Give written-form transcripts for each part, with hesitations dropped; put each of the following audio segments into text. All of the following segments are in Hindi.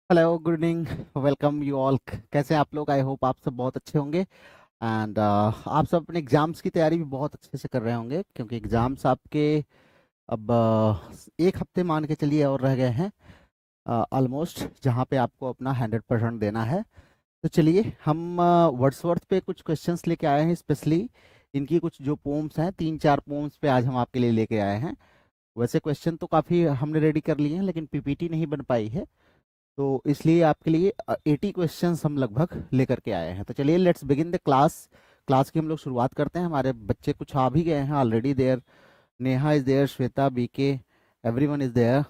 Hello, good evening. Welcome you all. कैसे हैं आप लोग? आई होप आप सब बहुत अच्छे होंगे। एंड आप सब अपने एग्जाम्स की तैयारी भी बहुत अच्छे से कर रहे होंगे, क्योंकि एग्जाम्स आपके अब एक हफ्ते मान के चलिए और रह गए हैं ऑलमोस्ट, जहां पे आपको अपना 100% देना है। तो चलिए हम वर्ड्सवर्थ पे कुछ क्वेश्चंस लेके आए हैं स्पेशली। इनकी कुछ जो पोम्स हैं, 3-4 पोम्स पे आज हम आपके लिए लेके आए हैं। वैसे क्वेश्चन तो काफ़ी हमने रेडी कर लिए हैं, लेकिन पीपीटी नहीं बन पाई है, तो इसलिए आपके लिए 80 क्वेश्चंस हम लगभग लेकर के आए हैं। तो चलिए let's begin the class. Class की हम लोग शुरुआत करते हैं। हमारे बच्चे कुछ आ भी गए हैं already. There Neha is there, Shweta, BK, everyone is there.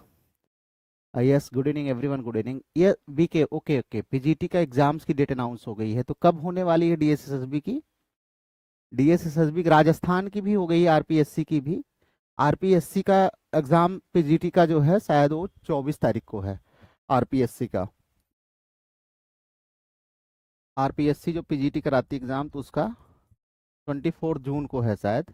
Yes, good evening everyone, good evening. ये बीके, ओके ओके। पीजीटी का एग्जाम्स की डेट अनाउंस हो गई है, तो कब होने वाली है डीएसएसबी की? डीएसएसबी राजस्थान की भी हो गई है, आरपीएससी की भी। आरपीएससी का एग्जाम पीजीटी का जो है शायद वो 24 तारीख को है। आरपीएससी का, आरपीएससी जो पीजीटी कराती एग्जाम, तो उसका 24 जून को है शायद।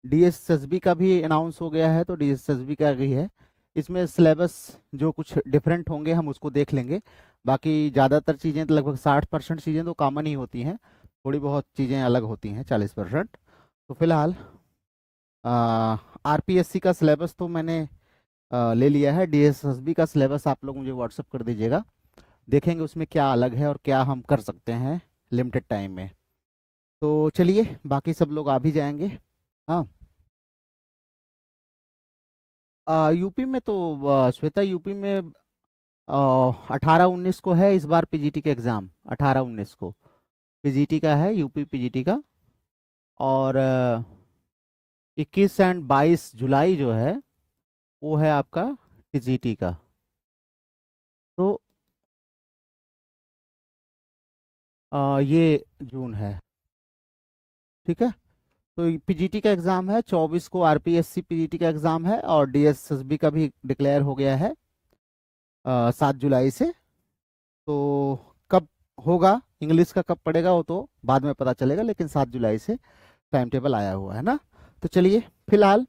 डीएसएसबी का भी अनाउंस हो गया है, तो डीएसएसबी का भी है। इसमें सिलेबस जो कुछ डिफरेंट होंगे हम उसको देख लेंगे। बाकी ज़्यादातर चीज़ें तो लगभग 60% चीज़ें तो कॉमन ही होती हैं, थोड़ी बहुत चीज़ें अलग होती हैं 40%। तो फिलहाल आरपीएससी का सिलेबस तो मैंने ले लिया है। डीएसएसबी का सिलेबस आप लोग मुझे व्हाट्सअप कर दीजिएगा। देखेंगे उसमें क्या अलग है और क्या हम कर सकते हैं लिमिटेड टाइम में। तो चलिए, बाकी सब लोग आ भी जाएंगे। हाँ, यूपी में तो श्वेता, यूपी में 18-19 को है इस बार पीजीटी का एग्ज़ाम। 18-19 को पीजीटी का है, यूपी पीजीटी का। और 21 एंड 22 जुलाई जो है वो है आपका टीजीटी का। तो ये जून है, ठीक है। तो पीजीटी का एग्ज़ाम है 24 को, आरपीएससी पीजीटी का एग्ज़ाम है, और डीएसएसबी का भी डिक्लेयर हो गया है 7 जुलाई से। तो कब होगा, इंग्लिश का कब पड़ेगा वो तो बाद में पता चलेगा, लेकिन 7 जुलाई से टाइम टेबल आया हुआ है ना। तो चलिए, फिलहाल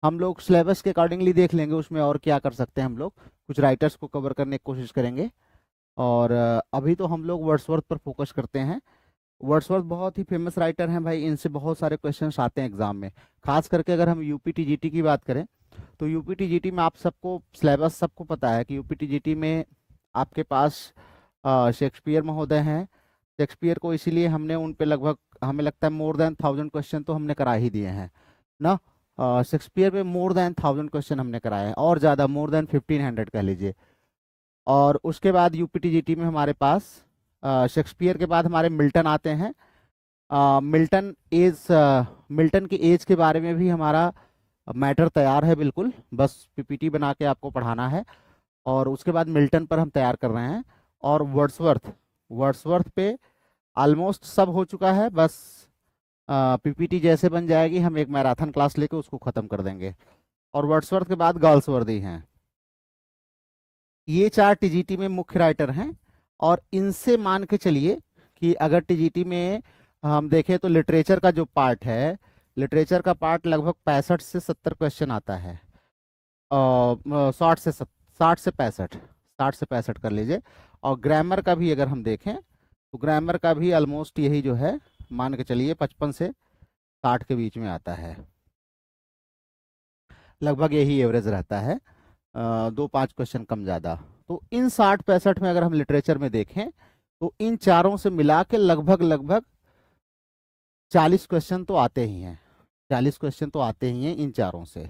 हम लोग सिलेबस के अकॉर्डिंगली देख लेंगे उसमें और क्या कर सकते हैं। हम लोग कुछ राइटर्स को कवर करने की कोशिश करेंगे, और अभी तो हम लोग वर्ड्सवर्थ पर फोकस करते हैं। वर्ड्सवर्थ बहुत ही फेमस राइटर हैं भाई, इनसे बहुत सारे क्वेश्चंस आते हैं एग्जाम में। खास करके अगर हम यूपी टीजीटी की बात करें, तो यूपी टीजीटी में आप सबको सिलेबस सबको पता है कि यूपी टीजीटी में आपके पास शेक्सपियर महोदय हैं। शेक्सपियर को इसीलिए हमने उन पे लगभग, हमें लगता है मोर देन 1000 क्वेश्चन तो हमने करा ही दिए हैं ना। शेक्सपियर पे मोर देन 1000 क्वेश्चन हमने कराए हैं, और ज़्यादा, मोर देन 1500 कह लीजिए। और उसके बाद यूपीटीजीटी में हमारे पास शेक्सपियर के बाद हमारे मिल्टन आते हैं। मिल्टन एज, मिल्टन की एज के बारे में भी हमारा मैटर तैयार है बिल्कुल, बस पीपीटी बना के आपको पढ़ाना है। और उसके बाद मिल्टन पर हम तैयार कर रहे हैं। और वर्ड्सवर्थ, वर्ड्सवर्थ पे ऑलमोस्ट सब हो चुका है, बस पीपीटी जैसे बन जाएगी हम एक मैराथन क्लास लेके उसको ख़त्म कर देंगे। और वर्ड्सवर्थ के बाद गर्ल्सवर्दी हैं। ये 4 टीजीटी में मुख्य राइटर हैं। और इनसे मान के चलिए कि अगर टीजीटी में हम देखें तो लिटरेचर का जो पार्ट है, लिटरेचर का पार्ट लगभग 65 से 70 क्वेश्चन आता है। 60 से 65, 60 से 65 कर लीजिए। और ग्रामर का भी अगर हम देखें तो ग्रामर का भी ऑलमोस्ट यही जो है, मान के चलिए 55 से 60 के बीच में आता है। लगभग यही एवरेज रहता है, 2-5 क्वेश्चन कम ज़्यादा। तो इन 60-65 में अगर हम लिटरेचर में देखें तो इन चारों से मिला के लगभग लगभग 40 क्वेश्चन तो आते ही हैं। 40 क्वेश्चन तो आते ही हैं इन चारों से।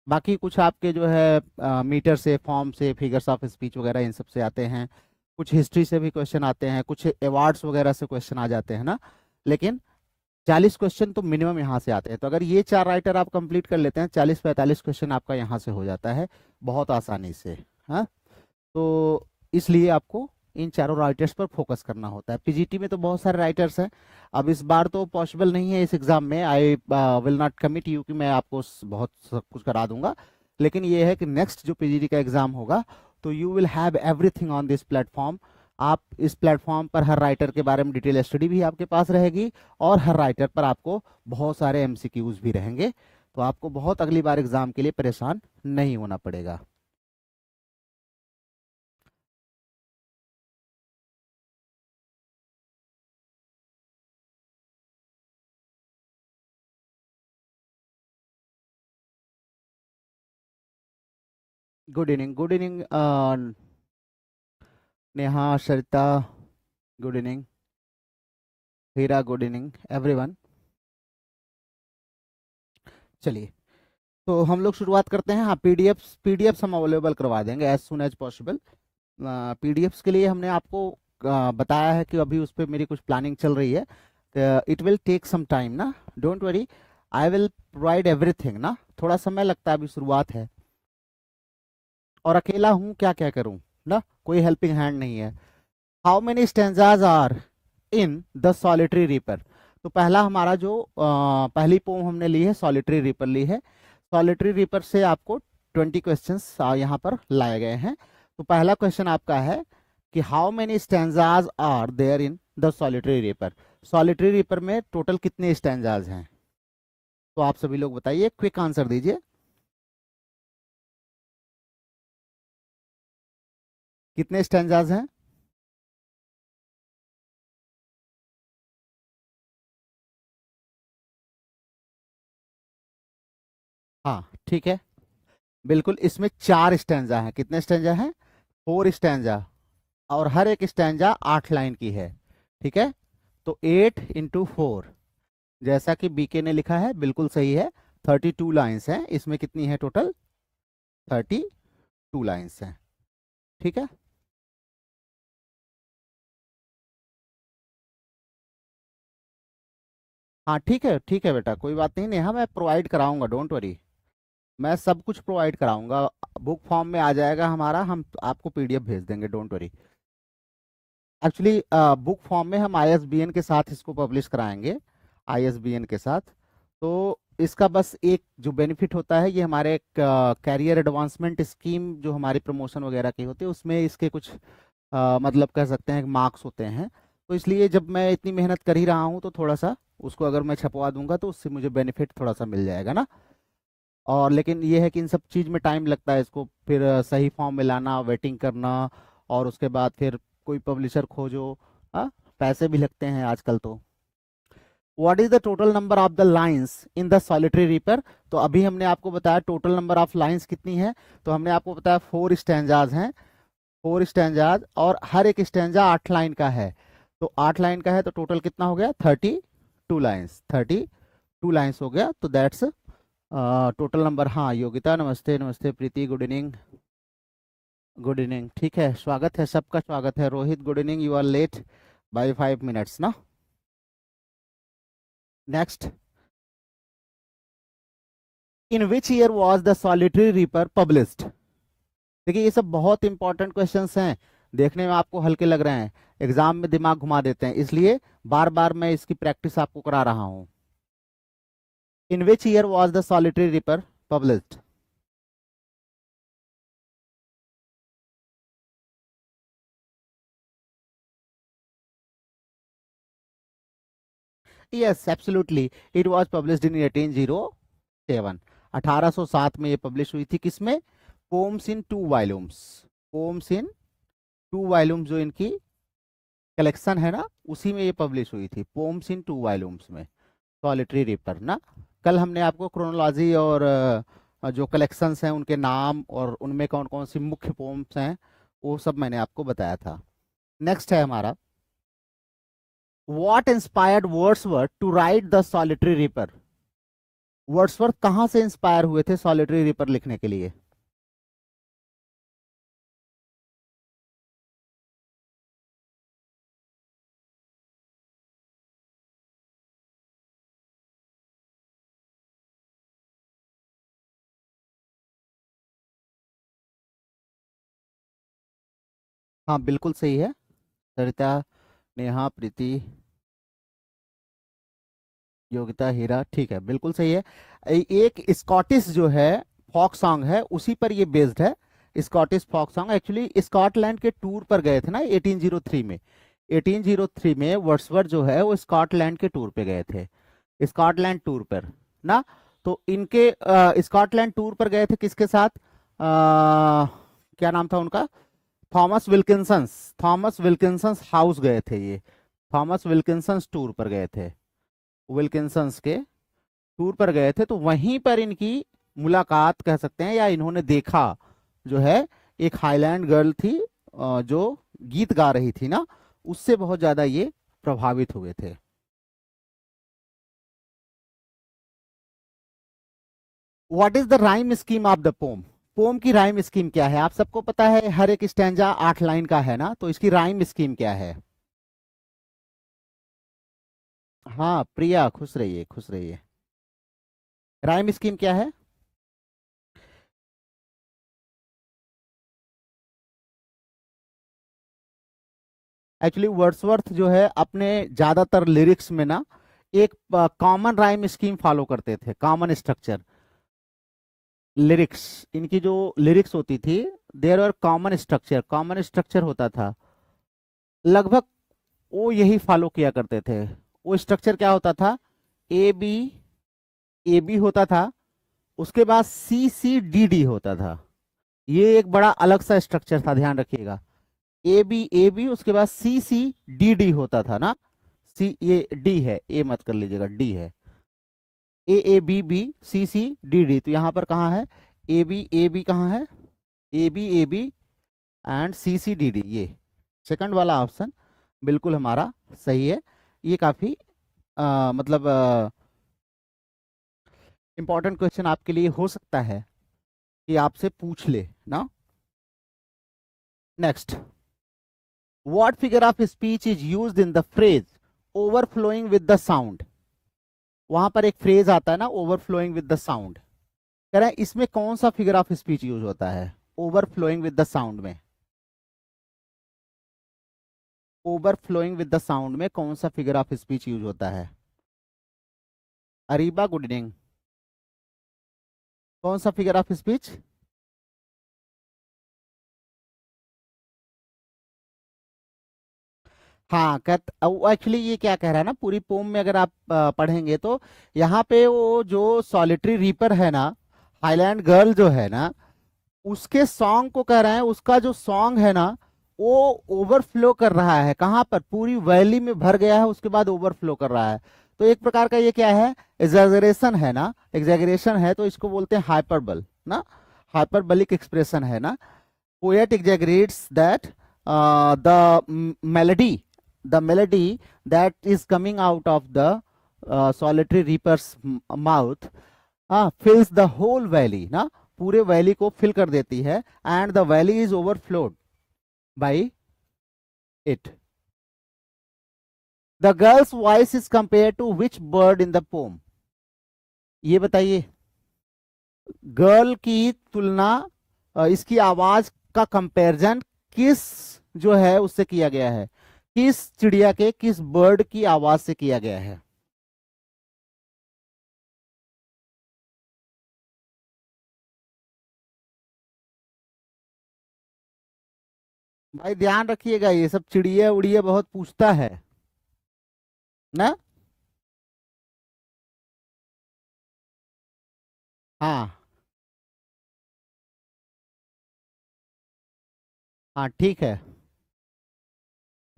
बाकी कुछ आपके जो है मीटर से, फॉर्म से, फिगर्स ऑफ स्पीच वगैरह इन सब से आते हैं। कुछ हिस्ट्री से भी क्वेश्चन आते हैं, कुछ अवार्ड्स वगैरह से क्वेश्चन आ जाते हैं ना। लेकिन 40 क्वेश्चन तो मिनिमम यहाँ से आते हैं। तो अगर ये 4 राइटर आप कंप्लीट कर लेते हैं, 40-45 क्वेश्चन आपका यहाँ से हो जाता है बहुत आसानी से। हाँ, तो इसलिए आपको इन चारों राइटर्स पर फोकस करना होता है। पीजीटी में तो बहुत सारे राइटर्स हैं। अब इस बार तो पॉसिबल नहीं है इस एग्जाम में, I will not commit you कि मैं आपको बहुत सब कुछ करा दूंगा। लेकिन ये है कि नेक्स्ट जो पीजीटी का एग्जाम होगा तो you will have everything on this platform. आप इस प्लेटफॉर्म पर हर राइटर के बारे में डिटेल स्टडी भी आपके पास रहेगी, और हर राइटर पर आपको बहुत सारे एमसीक्यूज भी रहेंगे। तो आपको बहुत अगली बार एग्जाम के लिए परेशान नहीं होना पड़ेगा। Good evening, good evening Neha, Sarita, good evening, Heera, good evening everyone. चलिए, तो हम लोग शुरुआत करते हैं। हाँ, पीडीएफ्स हम अवेलेबल करवा देंगे as soon as possible. PDFs के लिए हमने आपको बताया है कि अभी उस पर मेरी कुछ प्लानिंग चल रही है। It will take some time ना, don't worry, I will provide everything ना। थोड़ा समय लगता है, अभी शुरुआत है और अकेला हूँ, क्या क्या करूँ ना, कोई हेल्पिंग हैंड नहीं है। How many stanzas are in the solitary reaper. तो पहला हमारा जो पहली पोम हमने ली है, सॉलिटरी रीपर ली है। सॉलिटरी रीपर से आपको 20 क्वेश्चंस यहाँ पर लाए गए हैं। तो पहला क्वेश्चन आपका है कि how many stanzas are there in the solitary reaper. Solitary reaper में टोटल कितने स्टेंजाज हैं? तो आप सभी लोग बताइए, क्विक आंसर दीजिए। कितने स्टेंजाज हैं? हाँ, ठीक है, बिल्कुल। इसमें 4 स्टेंजा हैं। कितने स्टेंजा हैं? 4 स्टेंजा, और हर एक स्टेंजा 8 लाइन की है। ठीक है, तो 8 इंटू 4, जैसा कि बीके ने लिखा है, बिल्कुल सही है। 32 लाइन्स हैं। इसमें कितनी है टोटल? 32 लाइन्स हैं। ठीक है, हाँ ठीक है बेटा, कोई बात नहीं। नेहा, मैं प्रोवाइड कराऊंगा, डोंट वरी, मैं सब कुछ प्रोवाइड कराऊंगा। बुक फॉर्म में आ जाएगा हमारा, हम आपको पीडीएफ भेज देंगे, don't worry. Actually book form में हम आईएसबीएन के साथ इसको पब्लिश कराएंगे, आईएसबीएन के साथ। तो इसका बस एक जो बेनिफिट होता है, ये हमारे कैरियर एडवांसमेंट स्कीम जो हमारी प्रमोशन वगैरह की होती है, उसमें इसके कुछ मतलब कह सकते हैं मार्क्स होते हैं। तो इसलिए जब मैं इतनी मेहनत कर ही रहा हूँ, तो थोड़ा सा उसको अगर मैं छपवा दूंगा तो उससे मुझे बेनिफिट थोड़ा सा मिल जाएगा ना। और लेकिन ये है कि इन सब चीज़ में टाइम लगता है, इसको फिर सही फॉर्म में लाना, वेटिंग करना, और उसके बाद फिर कोई पब्लिशर खोजो। हाँ, पैसे भी लगते हैं आजकल तो। What is the total number of the lines in the solitary reaper. तो अभी हमने आपको बताया टोटल नंबर ऑफ लाइंस कितनी है। तो हमने आपको बताया 4 स्टैंजाज हैं, 4 स्टैंजाज, और हर एक स्टैंजा 8 लाइन का है। तो 8 लाइन का है, तो टोटल कितना हो गया? 32 लाइन्स, 32 लाइन्स हो गया। तो दैट्स टोटल नंबर। हाँ, Yogita namaste, namaste Preeti, good evening, good evening. ठीक है, स्वागत है, सबका स्वागत है। Rohit, good evening, you are late by 5 minutes ना। Next, in which year was the solitary reaper published. देखिए, ये सब बहुत इंपॉर्टेंट क्वेश्चंस हैं। देखने में आपको हल्के लग रहे हैं, एग्जाम में दिमाग घुमा देते हैं, इसलिए बार बार मैं इसकी प्रैक्टिस आपको करा रहा हूं। In which year was the solitary reaper published? Yes, absolutely, it was published in 1807। 1807 में ये पब्लिश हुई थी। किसमें? Poems in 2 volumes. Poems in 2 volumes जो इनकी कलेक्शन है ना, उसी में ये पब्लिश हुई थी, पोम्स इन 2 वॉल्यूम्स में, सॉलिटरी रीपर ना। कल हमने आपको क्रोनोलॉजी और जो कलेक्शंस हैं उनके नाम और उनमें कौन कौन सी मुख्य पोम्स हैं, वो सब मैंने आपको बताया था। नेक्स्ट है हमारा, what inspired Wordsworth to write the solitary reaper. Wordsworth कहाँ से इंस्पायर हुए थे सॉलिटरी रीपर लिखने के लिए? हाँ, बिल्कुल सही है, सरिता, नेहा, प्रीति, योगिता, हीरा, ठीक है, बिल्कुल सही है। एक स्कॉटिश जो है फॉक सॉन्ग है, उसी पर ये बेस्ड है। Scottish folk song actually Scotland के टूर पर गए थे ना 1803 में। 1803 में वर्ड्सवर्थ जो है वो स्कॉटलैंड के टूर पे गए थे, स्कॉटलैंड टूर पर ना। तो इनके स्कॉटलैंड टूर पर गए थे किसके साथ? क्या नाम था उनका? थॉमस विल्किंसंस। थॉमस विल्किंसंस हाउस गए थे ये, थॉमस विल्किंसंस टूर पर गए थे, विल्किंसंस के टूर पर गए थे। तो वहीं पर इनकी मुलाकात कह सकते हैं, या इन्होंने देखा जो है एक हाईलैंड गर्ल थी जो गीत गा रही थी ना, उससे बहुत ज्यादा ये प्रभावित हुए थे। What is the rhyme scheme of the poem? Poem की राइम स्कीम क्या है? आप सबको पता है हर एक स्टैंजा 8 लाइन का है ना, तो इसकी राइम स्कीम क्या है? हाँ प्रिया, खुश रहिए खुश रहिए। राइम स्कीम क्या है? एक्चुअली वर्ड्सवर्थ जो है अपने ज्यादातर लिरिक्स में ना एक कॉमन राइम स्कीम फॉलो करते थे, कॉमन स्ट्रक्चर। लिरिक्स, इनकी जो लिरिक्स होती थी, there are common structure, common structure होता था लगभग, वो यही फॉलो किया करते थे। वो स्ट्रक्चर क्या होता था? ए बी, ए बी होता था, उसके बाद सी सी डी डी होता था। ये एक बड़ा अलग सा स्ट्रक्चर था, ध्यान रखिएगा। ए बी उसके बाद सी सी डी डी होता था ना। सी, ये डी है, ए मत कर लीजिएगा, डी है। A B B C C D D, तो यहाँ पर कहाँ है? ए बी कहाँ है? A B and C C D D, ये सेकंड वाला ऑप्शन बिल्कुल हमारा सही है। ये काफी मतलब इंपॉर्टेंट क्वेश्चन आपके लिए हो सकता है कि आपसे पूछ ले ना। Next, what figure of speech is used in the phrase overflowing with the sound? वहां पर एक फ्रेज आता है ना, ओवरफ्लोइंग विद द साउंड। कह रहे हैं इसमें कौन सा फिगर ऑफ स्पीच यूज होता है ओवरफ्लोइंग विद द साउंड में? ओवरफ्लोइंग विद द साउंड में कौन सा फिगर ऑफ स्पीच यूज होता है? Areeba good evening. कौन सा फिगर ऑफ स्पीच? हाँ, एक्चुअली ये क्या कह रहा है ना, पूरी पोम में अगर आप पढ़ेंगे तो यहाँ पे वो जो सॉलिटरी रीपर है ना, हाईलैंड गर्ल जो है ना, उसके सॉन्ग को कह रहे हैं, उसका जो सॉन्ग है ना वो ओवरफ्लो कर रहा है। कहाँ पर? पूरी वैली में भर गया है, उसके बाद ओवरफ्लो कर रहा है। तो एक प्रकार का ये क्या है? एग्जैगरेशन है ना, एग्जैगरेशन है, तो इसको बोलते हैं हाइपरबल ना, हाइपरबलिक एक्सप्रेशन है ना। Poet exaggerates that melody the melody that is coming out of the solitary reaper's mouth fills the whole valley ना, पूरे वैली को फिल कर देती है, and the valley is overflowed by it. The girl's voice is compare to which bird in the poem? ये बताइए, गर्ल की तुलना, इसकी आवाज का कंपैरिजन किस जो है उससे किया गया है? किस चिड़िया के, किस बर्ड की आवाज से किया गया है? भाई ध्यान रखिएगा, ये सब चिड़िया उड़िया बहुत पूछता है ना। हाँ हाँ ठीक है,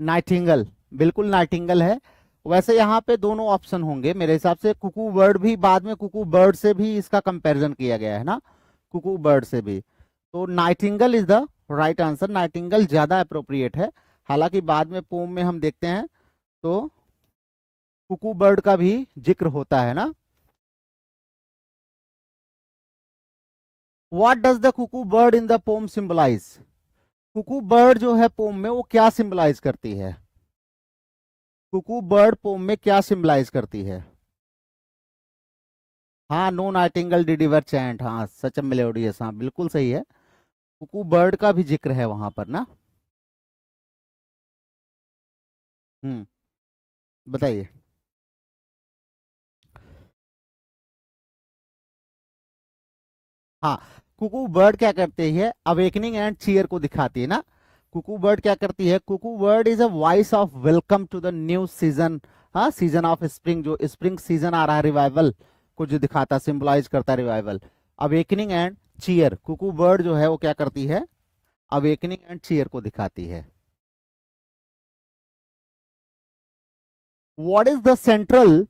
नाइटिंगल, बिल्कुल नाइटिंगल है। वैसे यहाँ पे दोनों ऑप्शन होंगे मेरे हिसाब से, कुकू बर्ड भी, बाद में कुकू बर्ड से भी इसका कंपैरिजन किया गया है ना, कुकू बर्ड से भी। तो Nightingale is the right answer, Nightingale ज्यादा अप्रोप्रिएट है। हालांकि बाद में पोम में हम देखते हैं तो कुकू बर्ड का भी जिक्र होता है ना। What does the cuckoo bird in the poem symbolise? Cuckoo bird जो है पोम में वो क्या सिंबलाइज करती है? कुकू बर्ड पोम में क्या सिंबलाइज करती है? हाँ, no nightingale did ever chant, हाँ सच मेलोडियस, हाँ बिल्कुल सही है। कुकू बर्ड का भी जिक्र है वहां पर ना। हम्म, बताइए। हाँ, कुकू बर्ड क्या करती है? अवेकनिंग एंड चीयर को दिखाती है ना। कुकू बर्ड क्या करती है? Cuckoo bird is a voice of welcome to the new season. हाँ, सीजन ऑफ स्प्रिंग, जो स्प्रिंग सीजन आ रहा है, रिवाइवल को जो दिखाता, सिंबलाइज करता है revival. Awakening and cheer, cuckoo bird जो है वो क्या करती है? अवेकनिंग एंड चीयर को दिखाती है। What is the central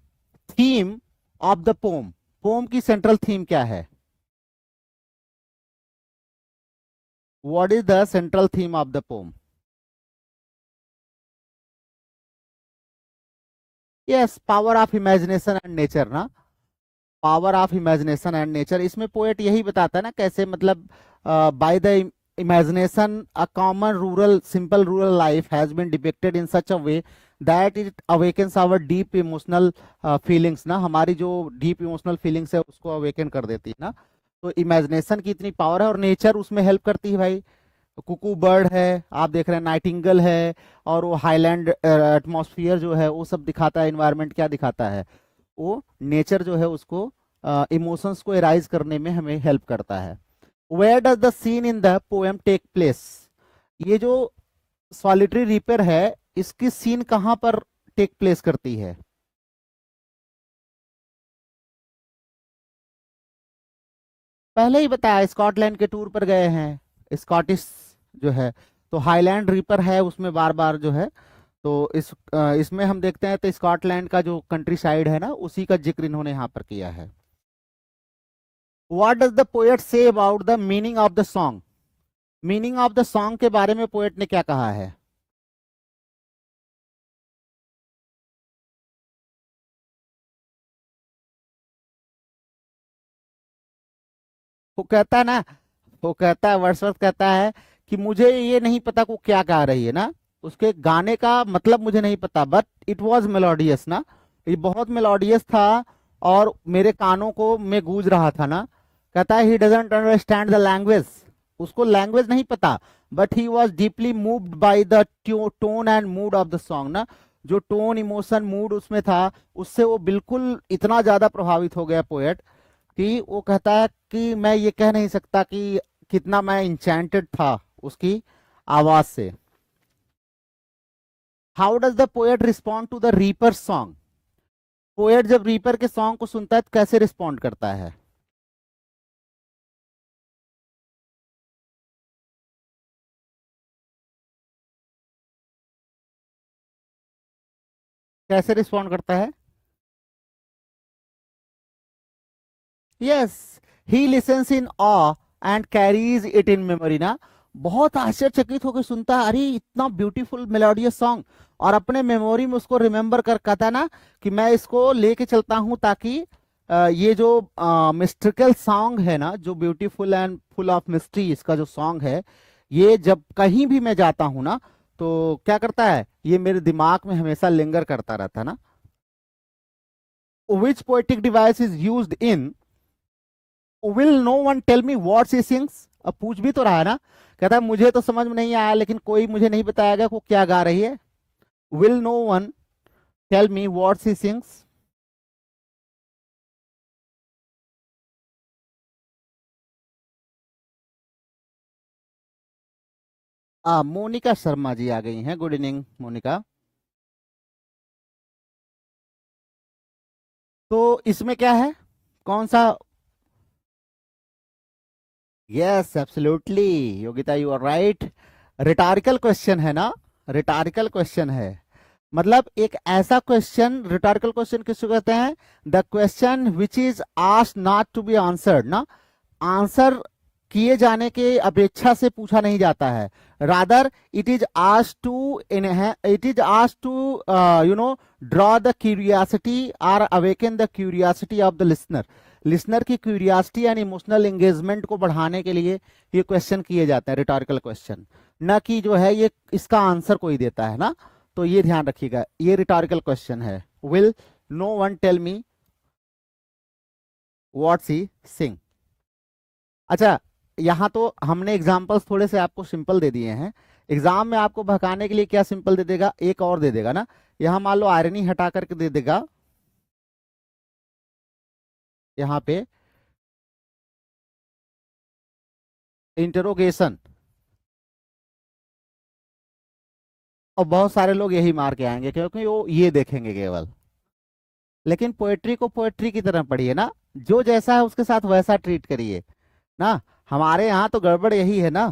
theme of the poem? Poem की सेंट्रल थीम क्या है? What is the central theme of the poem? Yes, power of imagination and nature ना, power of imagination and nature. इसमें पोएट यही बताता है ना कैसे, मतलब by the imagination a common rural simple rural life has been depicted in such a way that it awakens our deep emotional feelings ना, हमारी जो डीप इमोशनल फीलिंग्स है उसको अवेकन कर देती है ना। तो इमेजिनेशन की इतनी पावर है, और नेचर उसमें हेल्प करती है भाई। कुकू बर्ड है, आप देख रहे हैं नाइटिंगल है, और वो हाईलैंड एटमॉस्फेयर जो है वो सब दिखाता है। इन्वायरमेंट क्या दिखाता है, वो नेचर जो है उसको इमोशंस को एराइज करने में हमें हेल्प करता है। Where does the scene in the poem take place? ये जो सॉलिटरी रीपर है, इसकी सीन कहां पर टेक प्लेस करती है? पहले ही बताया, स्कॉटलैंड के टूर पर गए हैं, स्कॉटिश जो है, तो हाईलैंड रीपर है उसमें बार बार जो है। तो इसमें हम देखते हैं तो स्कॉटलैंड का जो कंट्री साइड है ना, उसी का जिक्र इन्होंने यहाँ पर किया है। What does the poet say about the meaning of the song? Meaning of the song के बारे में पोएट ने क्या कहा है? वो कहता है ना, वो कहता है, वर्ड्सवर्थ कहता है कि मुझे ये नहीं पता वो क्या गा रही है ना, उसके गाने का मतलब मुझे नहीं पता, बट इट वॉज मेलोडियस ना, ये बहुत मेलोडियस था और मेरे कानों को में गूंज रहा था ना। कहता है he doesn't understand the language, उसको लैंग्वेज नहीं पता, but he was deeply moved by the tone and mood off the song ना, जो टोन इमोशन मूड उसमें था, उससे वो बिल्कुल इतना ज्यादा प्रभावित हो गया पोएट कि वो कहता है कि मैं ये कह नहीं सकता कि कितना मैं इंचेंटेड था उसकी आवाज से। How does the poet respond to the reaper song? Poet जब रीपर के सॉन्ग को सुनता है तो कैसे रिस्पॉन्ड करता है? कैसे रिस्पॉन्ड करता है? Yes, he lessons in of and carries it in memory ना, बहुत आश्चर्यचकित होकर सुनता है, अरे इतना ब्यूटीफुल मेलोडियस सॉन्ग, और अपने मेमोरी में उसको रिमेम्बर कर कहता ना कि मैं इसको लेके चलता हूं ताकि ये जो मिस्ट्रिकल सॉन्ग है ना, जो beautiful and full of mystery इसका जो सॉन्ग है, ये जब कहीं भी मैं जाता हूं ना, तो क्या करता है, ये मेरे दिमाग में हमेशा लिंगर करता रहता है ना। Which poetic device is used in will no one tell me what she sings? अब पूछ भी तो रहा है ना, कहता है मुझे तो समझ में नहीं आया, लेकिन कोई मुझे नहीं बताएगा वो क्या गा रही है। Will no one tell me what she sings? Monika Sharma ji आ गई हैं, गुड इवनिंग मोनिका। तो इसमें क्या है, कौन सा? Yes absolutely, Yogita you are right. Rhetorical question है ना, रिटॉरिकल क्वेश्चन है, मतलब एक ऐसा क्वेश्चन, रिटॉरिकल क्वेश्चन किसको कहते हैं? The question which is asked not to be answered ना, आंसर किए जाने के अपेक्षा से पूछा नहीं जाता है, rather it is asked to it is asked to you know draw the curiosity और awaken the curiosity of the listener. Listener की क्यूरियोसिटी एंड इमोशनल एंगेजमेंट को बढ़ाने के लिए ये क्वेश्चन किए जाते हैं, रिटॉरिकल क्वेश्चन, न कि जो है ये इसका आंसर कोई देता है ना। तो ये ध्यान रखिएगा, ये रिटॉरिकल क्वेश्चन है। Will no one tell me what she sing? अच्छा, यहाँ तो हमने एग्जाम्पल्स थोड़े से आपको सिंपल दे दिए हैं, एग्जाम में आपको भगाने के लिए क्या सिंपल दे देगा, एक और दे देगा ना। यहाँ मान लो आयरनी हटा करके दे देगा, यहाँ पे इंटरोगेशन, और बहुत सारे लोग यही मार के आएंगे क्योंकि वो ये देखेंगे केवल। लेकिन पोएट्री को पोएट्री की तरह पढ़िए ना, जो जैसा है उसके साथ वैसा ट्रीट करिए ना। हमारे यहाँ तो गड़बड़ यही है ना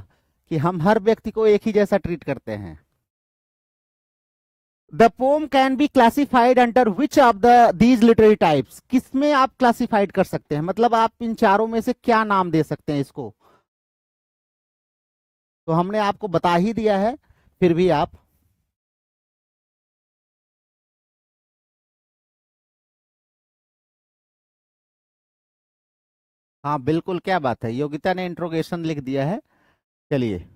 कि हम हर व्यक्ति को एक ही जैसा ट्रीट करते हैं। The pome can be classified under which of the these literary types? किसमें आप क्लासिफाइड कर सकते हैं, मतलब आप इन चारों में से क्या नाम दे सकते हैं इसको? तो हमने आपको बता ही दिया है, फिर भी आप हाँ बिल्कुल, क्या बात है, योगिता ने इंट्रोगेशन लिख दिया है। चलिए।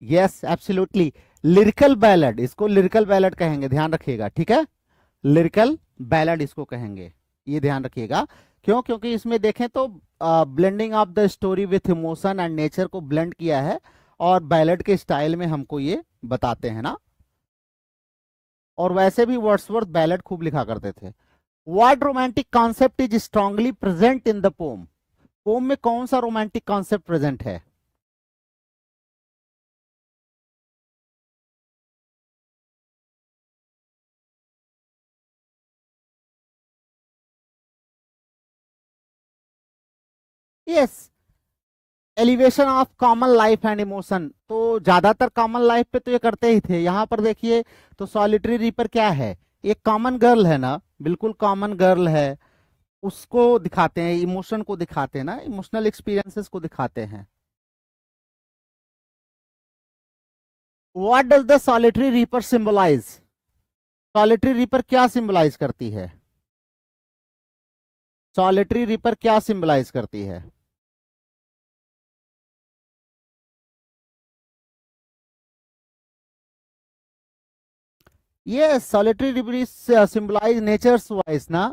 यस एब्सोल्युटली, लिरिकल बैलड, इसको लिरिकल बैलड कहेंगे, ध्यान रखिएगा, ठीक है। लिरिकल बैलड इसको कहेंगे, ये ध्यान रखिएगा। क्यों? क्योंकि इसमें देखें तो blending of the story with emotion and nature को ब्लेंड किया है, और बैलड के स्टाइल में हमको ये बताते हैं ना। और वैसे भी वर्ड्सवर्थ बैलड खूब लिखा करते थे। What romantic concept is strongly present in the poem? Poem में कौन सा रोमांटिक कॉन्सेप्ट प्रेजेंट है? Yes, elevation of common life and emotion. तो ज्यादातर कॉमन लाइफ पे तो ये करते ही थे। यहाँ पर देखिए तो सॉलिटरी रीपर क्या है, एक कॉमन गर्ल है ना, बिल्कुल कॉमन गर्ल है, उसको दिखाते हैं, इमोशन को दिखाते हैं ना, इमोशनल एक्सपीरियंसेस को दिखाते हैं। What does the solitary reaper symbolize? Solitary reaper क्या सिंबलाइज करती है? सॉलिटरी रीपर क्या सिंबलाइज करती है? ये solitary reaper symbolize nature's voice ना,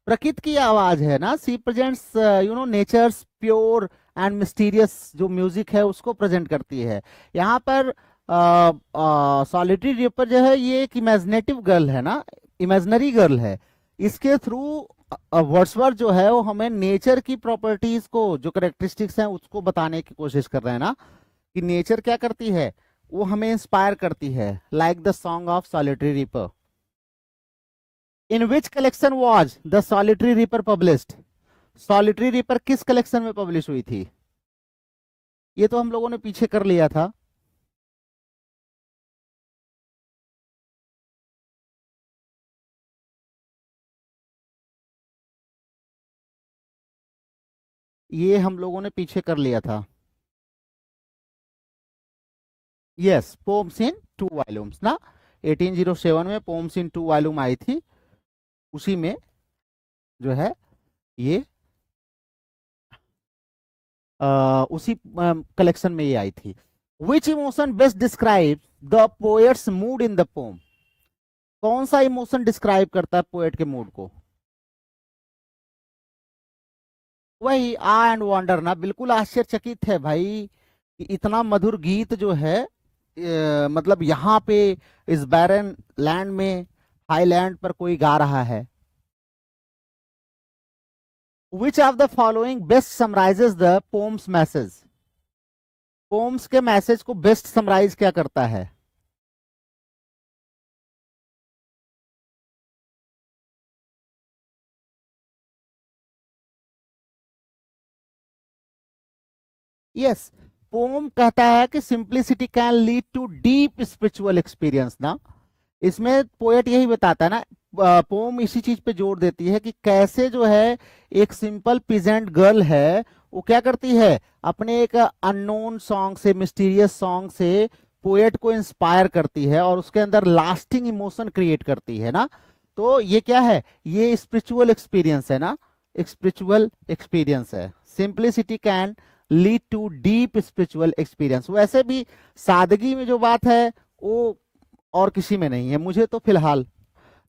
प्रकृति की आवाज है ना। She presents nature's pure and mysterious जो म्यूजिक है उसको प्रेजेंट करती है। यहाँ पर सॉलिटरी रीपर जो है ये एक इमेजिनेटिव गर्ल है ना, इमेजिनरी गर्ल है। इसके थ्रू वर्ड्सवर्थ जो है वो हमें नेचर की प्रॉपर्टीज को, जो करेक्टरिस्टिक्स हैं उसको बताने की कोशिश कर रहे हैं ना, कि नेचर क्या करती है, वो हमें इंस्पायर करती है, like the song of solitary reaper. In which collection was the solitary reaper published? Solitary reaper किस कलेक्शन में पब्लिश हुई थी? ये तो हम लोगों ने पीछे कर लिया था। ये हम लोगों ने पीछे कर लिया था। यस, पोम्स इन 2 वॉल्यूम्स ना, 1807 में पोम्स इन 2 वॉल्यूम आई थी, उसी में जो है ये उसी कलेक्शन में ये आई थी। Which emotion best describe the poet's mood in the poem? कौन सा इमोशन डिस्क्राइब करता है पोएट के मूड को? वही आ एंड वंडर ना, बिल्कुल आश्चर्यचकित है भाई कि इतना मधुर गीत जो है मतलब यहाँ पे इस बैरन लैंड में, हाईलैंड पर कोई गा रहा है। Which of the following best summarises the poem's message? Poem's के मैसेज को बेस्ट समराइज क्या करता है? यस, पोम कहता है कि simplicity can lead to deep spiritual experience ना। इसमें पोएट यही बताता है ना, पोम इसी चीज पे जोर देती है कि कैसे जो है एक सिंपल पीजेंट गर्ल है, वो क्या करती है, अपने एक अननोन सॉन्ग से, मिस्टीरियस सॉन्ग से पोएट को इंस्पायर करती है और उसके अंदर लास्टिंग इमोशन क्रिएट करती है ना। तो ये क्या है, ये स्पिरिचुअल एक्सपीरियंस है ना, स्पिरिचुअल एक्सपीरियंस है। Simplicity can lead to deep spiritual experience. वैसे भी सादगी में जो बात है वो और किसी में नहीं है। मुझे तो फिलहाल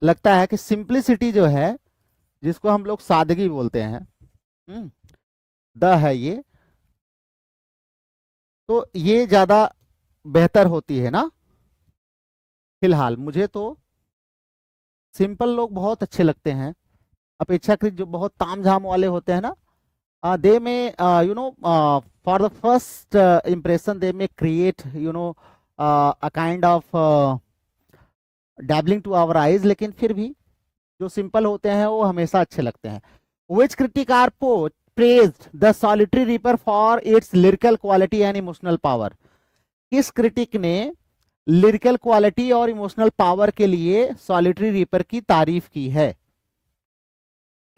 लगता है कि सिंप्लिसिटी जो है, जिसको हम लोग सादगी बोलते हैं, द है ये, तो ये ज्यादा बेहतर होती है ना। फिलहाल मुझे तो सिंपल लोग बहुत अच्छे लगते हैं, अपेक्षाकृत जो बहुत तामझाम वाले होते हैं ना, दे में for the first impression they may create a kind of dabbling to our eyes, लेकिन फिर भी जो सिंपल होते हैं वो हमेशा अच्छे लगते हैं। Which critic are praised the solitary reaper for its lyrical quality and emotional power? किस क्रिटिक ने लिरिकल क्वालिटी और इमोशनल पावर के लिए सॉलिटरी रीपर की तारीफ की है?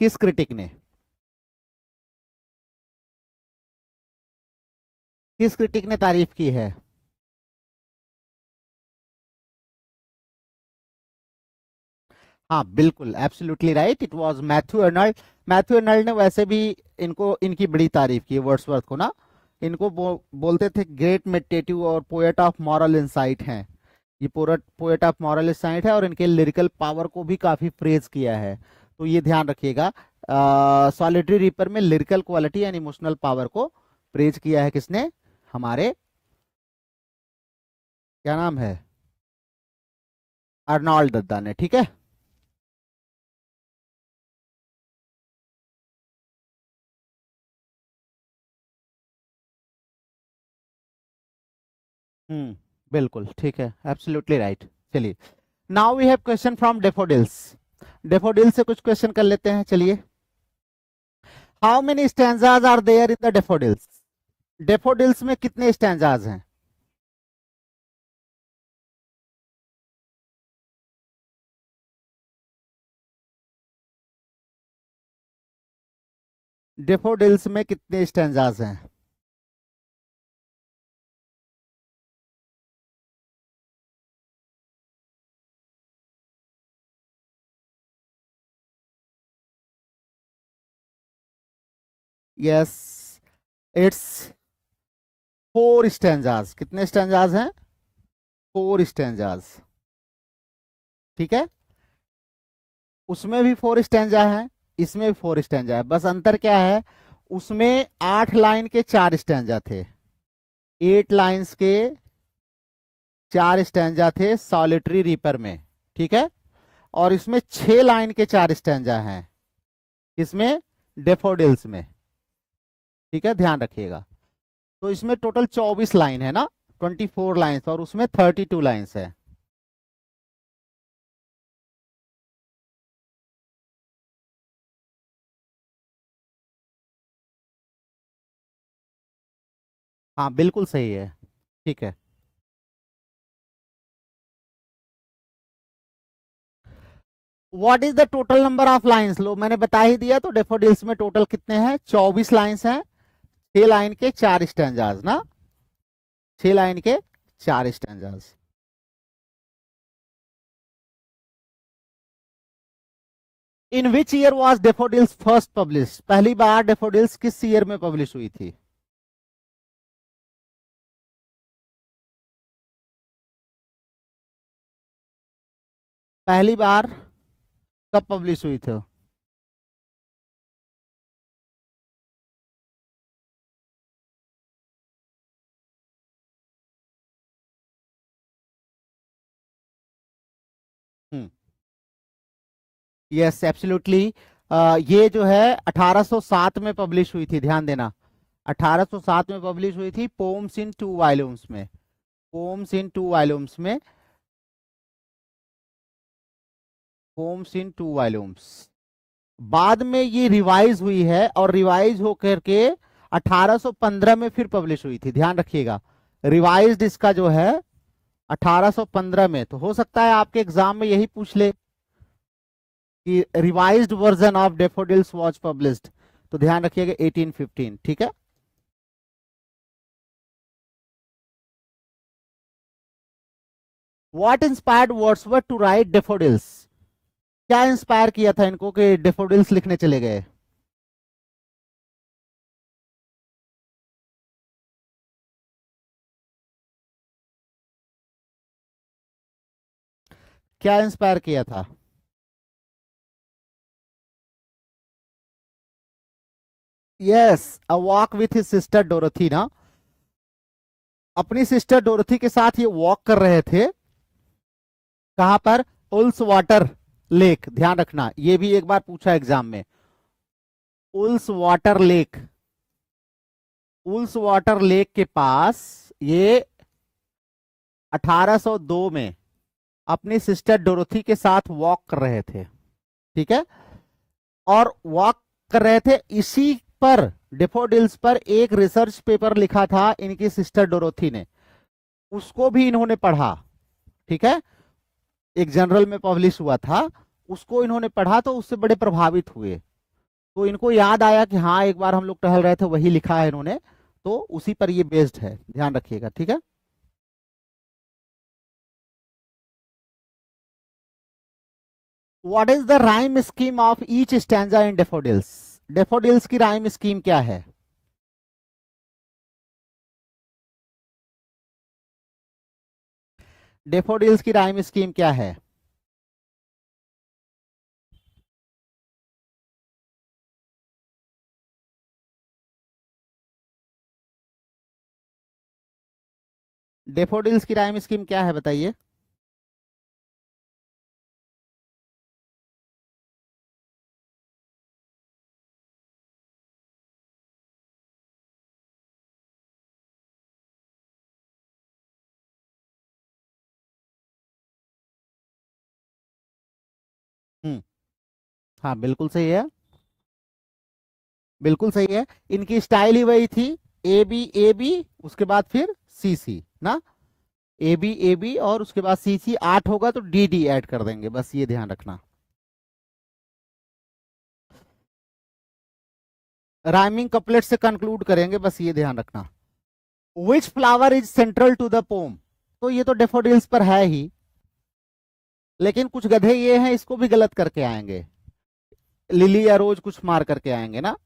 किस क्रिटिक ने? किस क्रिटिक ने तारीफ की है? हाँ बिल्कुल, absolutely right, it was Matthew Arnold. Matthew Arnold ने वैसे भी इनको, इनकी बड़ी तारीफ की है, वर्ड्सवर्थ को ना। इनको बोलते थे ग्रेट मेडिटेटिव और पोएट ऑफ मॉरल इंसाइट हैं। ये पोएट ऑफ मॉरल इंसाइट है, और इनके लिरिकल पावर को भी काफी प्रेज किया है। तो ये ध्यान रखिएगा, सॉलिटरी रीपर में lyrical quality and emotional power को प्रेज किया है किसने? हमारे, क्या नाम है, अर्नोल्ड दत्ता ने। ठीक है, बिल्कुल ठीक है, एब्सोल्युटली राइट। चलिए, now we have question from daffodils. Daffodils से कुछ क्वेश्चन कर लेते हैं, चलिए। How many stanzas are there in the daffodils? Daffodils में कितने स्टैंजाज हैं? डेफोडिल्स में कितने स्टैंजाज हैं? Yes, it's 4 stanzas. कितने स्टैंजाज हैं? 4 स्टैंजाज। ठीक है, उसमें भी 4 स्टैंजा है, इसमें भी 4 स्टैंजा है, बस अंतर क्या है, उसमें 8 लाइन के 4 स्टैंजा थे, 8 लाइंस के 4 स्टैंजा थे सॉलिटरी रीपर में। ठीक है, और इसमें 6 लाइन के 4 स्टैंजा हैं, इसमें डेफोडिल्स में। ठीक है, ध्यान रखिएगा। तो इसमें टोटल 24 लाइन है ना, 24 लाइंस, और उसमें 32 लाइंस है। हाँ बिल्कुल सही है। ठीक है, what is the total number of lines? लो मैंने बता ही दिया, तो डेफोडिल्स में टोटल कितने हैं? 24 लाइंस हैं, 6 लाइन के 4 स्टैंजाज ना, 6 लाइन के 4 stanzas. In which year was daffodils first publish? पहली बार डेफोडिल्स किस ईयर में पब्लिश हुई थी? पहली बार कब पब्लिश हुई थी? यस एब्सोल्युटली, ये जो है 1807 में पब्लिश हुई थी, ध्यान देना, 1807 में पब्लिश हुई थी, पोम्स इन 2 वॉल्यूम्स में, पोम्स इन 2 वॉल्यूम्स में, पोम्स इन 2 वॉल्यूम्स। बाद में ये रिवाइज हुई है, और रिवाइज होकर के 1815 में फिर पब्लिश हुई थी, ध्यान रखिएगा। रिवाइज्ड इसका जो है 1815 में, तो हो सकता है आपके एग्जाम में यही पूछ ले कि revised version of daffodils was published, तो ध्यान रखिएगा 1815। ठीक है, what inspired Wordsworth to write daffodils? क्या इंस्पायर किया था इनको कि डेफोडिल्स लिखने चले गए? क्या इंस्पायर किया था? Yes, a walk with his sister डोरथी ना, अपनी सिस्टर डोरथी के साथ ये वॉक कर रहे थे, कहां पर? उल्स वाटर लेक, ध्यान रखना, ये भी एक बार पूछा एग्जाम में। उल्स वाटर लेक, उल्स वाटर लेक के पास ये 1802 में अपनी सिस्टर डोरथी के साथ वॉक कर रहे थे। ठीक है, और वॉक कर रहे थे, इसी पर, डेफोडिल्स पर एक रिसर्च पेपर लिखा था इनकी सिस्टर डोरथी ने, उसको भी इन्होंने पढ़ा। ठीक है, एक जर्नल में पब्लिश हुआ था, उसको इन्होंने पढ़ा तो उससे बड़े प्रभावित हुए। तो इनको याद आया कि हाँ एक बार हम लोग टहल रहे थे, वही लिखा है इन्होंने, तो उसी पर ये बेस्ड है, ध्यान रखिएगा, ठीक है। What is the rhyme scheme of each stanza in daffodils? Daffodils की राइम स्कीम क्या है? डेफोडिल्स की राइम स्कीम क्या है? डेफोडिल्स की राइम स्कीम क्या है बताइए? हम्म, हाँ बिल्कुल सही है, बिल्कुल सही है। इनकी स्टाइल ही वही थी, ए बी, उसके बाद फिर सी सी ना, ए बी और उसके बाद सी सी, 8 होगा तो डी डी ऐड कर देंगे, बस ये ध्यान रखना। राइमिंग कपलेट से कंक्लूड करेंगे, बस ये ध्यान रखना। Which flower is central to the poem? तो ये तो डेफोडिल्स पर है ही, लेकिन कुछ गधे ये हैं इसको भी गलत करके आएंगे, लिली या रोज कुछ मार करके आएंगे ना।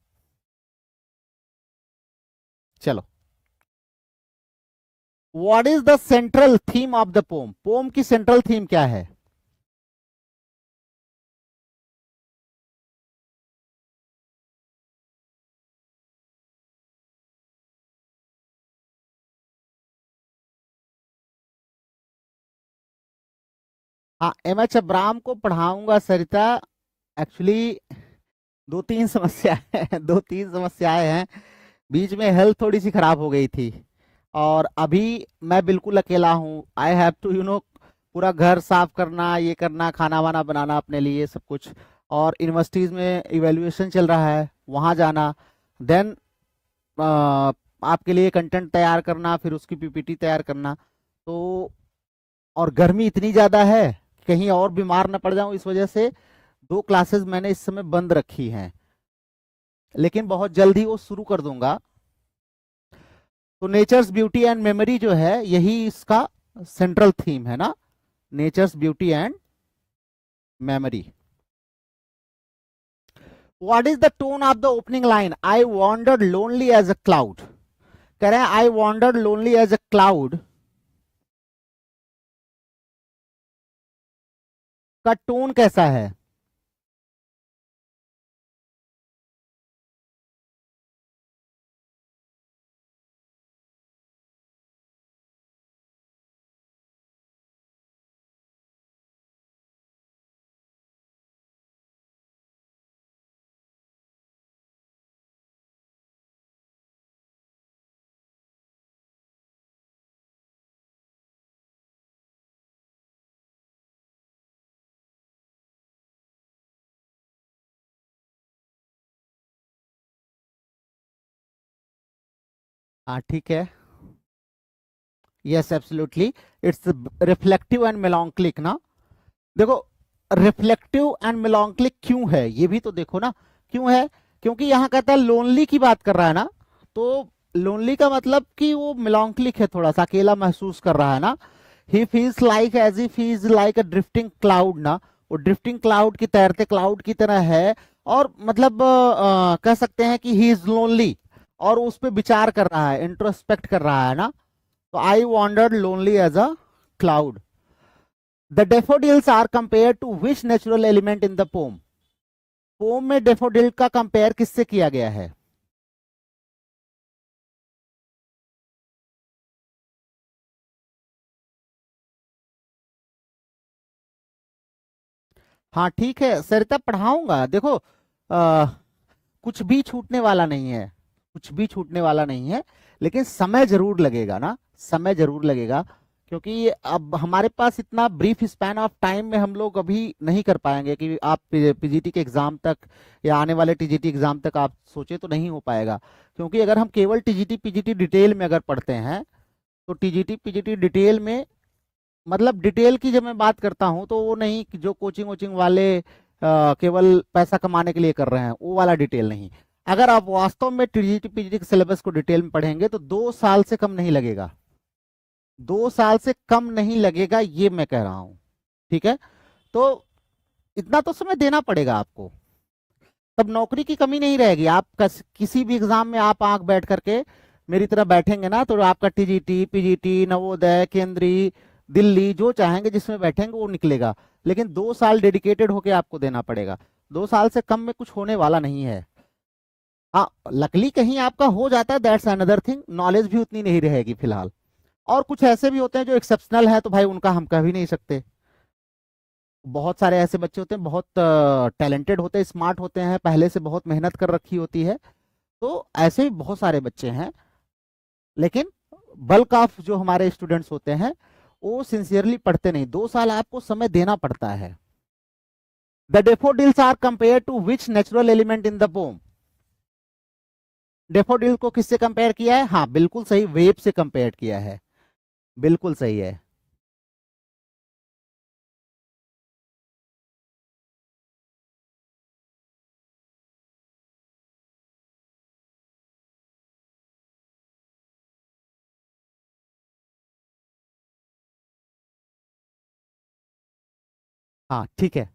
चलो, what is the central theme of the poem? Poem की सेंट्रल थीम क्या है? हाँ, एम एच अब्राम को पढ़ाऊंगा सरिता। एक्चुअली दो तीन समस्याएं हैं, दो तीन समस्याएं हैं, बीच में हेल्थ थोड़ी सी खराब हो गई थी, और अभी मैं बिल्कुल अकेला हूँ। आई हैव टू पूरा घर साफ करना, ये करना, खाना वाना बनाना अपने लिए सब कुछ, और यूनिवर्सिटीज में इवेल्युएशन चल रहा है, वहाँ जाना, देन आपके लिए कंटेंट तैयार करना, फिर उसकी पीपीटी तैयार करना। तो और गर्मी इतनी ज़्यादा है कि कहीं और बीमार न पड़ जाऊं, इस वजह से दो क्लासेस मैंने इस समय बंद रखी हैं, लेकिन बहुत जल्दी वो शुरू कर दूंगा। तो नेचर्स ब्यूटी एंड मेमोरी जो है यही इसका सेंट्रल थीम है ना, nature's beauty and memory. What is the tone of the opening line? I wandered lonely as a cloud. कह रहे हैं I wandered lonely as a cloud का टोन कैसा है? हाँ ठीक है, yes absolutely, it's reflective and melancholic ना। देखो, रिफ्लेक्टिव एंड मेलांकलिक क्यों है ये भी तो देखो ना, क्यों है? क्योंकि यहाँ कहता है लोनली की बात कर रहा है ना, तो लोनली का मतलब कि वो मेलांकलिक है, थोड़ा सा अकेला महसूस कर रहा है ना। He feels like as if he is like a drifting cloud ना, वो ड्रिफ्टिंग क्लाउड की, तैरते क्लाउड की तरह है, और मतलब कह सकते हैं कि ही इज लोनली, और उस पर विचार कर रहा है, इंट्रोस्पेक्ट कर रहा है ना। तो I wandered lonely as a cloud. The daffodils are compare to which natural element in the poem? Poem में डेफोडिल का कंपेयर किससे किया गया है? हाँ ठीक है सरिता, पढ़ाऊंगा, देखो कुछ भी छूटने वाला नहीं है, कुछ भी छूटने वाला नहीं है, लेकिन समय जरूर लगेगा ना, समय जरूर लगेगा, क्योंकि अब हमारे पास इतना ब्रीफ स्पैन ऑफ टाइम में हम लोग अभी नहीं कर पाएंगे कि आप पीजीटी के एग्जाम तक या आने वाले टीजीटी एग्जाम तक आप सोचे तो नहीं हो पाएगा। क्योंकि अगर हम केवल टीजीटी पीजीटी डिटेल में अगर पढ़ते हैं, तो टीजीटी पीजीटी डिटेल में मतलब डिटेल की जब मैं बात करता हूँ तो वो नहीं कि जो कोचिंग वोचिंग वाले केवल पैसा कमाने के लिए कर रहे हैं, वो वाला डिटेल नहीं। अगर आप वास्तव में टीजीटी पीजीटी के सिलेबस को डिटेल में पढ़ेंगे तो 2 साल से कम नहीं लगेगा, 2 साल से कम नहीं लगेगा, ये मैं कह रहा हूँ। ठीक है, तो इतना तो समय देना पड़ेगा आपको, तब नौकरी की कमी नहीं रहेगी। आप किसी भी एग्जाम में आप आंख बैठ करके मेरी तरह बैठेंगे ना, तो आपका टीजीटी पीजीटी नवोदय केंद्रीय दिल्ली जो चाहेंगे जिसमें बैठेंगे वो निकलेगा। लेकिन 2 साल डेडिकेटेड होके आपको देना पड़ेगा, 2 साल से कम में कुछ होने वाला नहीं है। हाँ, लकली कहीं आपका हो जाता है, दैट्स अनदर थिंग, नॉलेज भी उतनी नहीं रहेगी फिलहाल। और कुछ ऐसे भी होते हैं जो एक्सेप्शनल है, तो भाई उनका हम कह भी नहीं सकते। बहुत सारे ऐसे बच्चे होते हैं, बहुत टैलेंटेड होते हैं, स्मार्ट होते हैं, पहले से बहुत मेहनत कर रखी होती है, तो ऐसे भी बहुत सारे बच्चे हैं। लेकिन बल्क ऑफ जो हमारे स्टूडेंट्स होते हैं वो सिंसियरली पढ़ते नहीं, 2 साल आपको समय देना पड़ता है। The daffodils are compare to which natural element in the poem? Daffodil को किससे कंपेयर किया है? हाँ बिल्कुल सही, वेब से कंपेयर किया है, बिल्कुल सही है। हाँ ठीक है,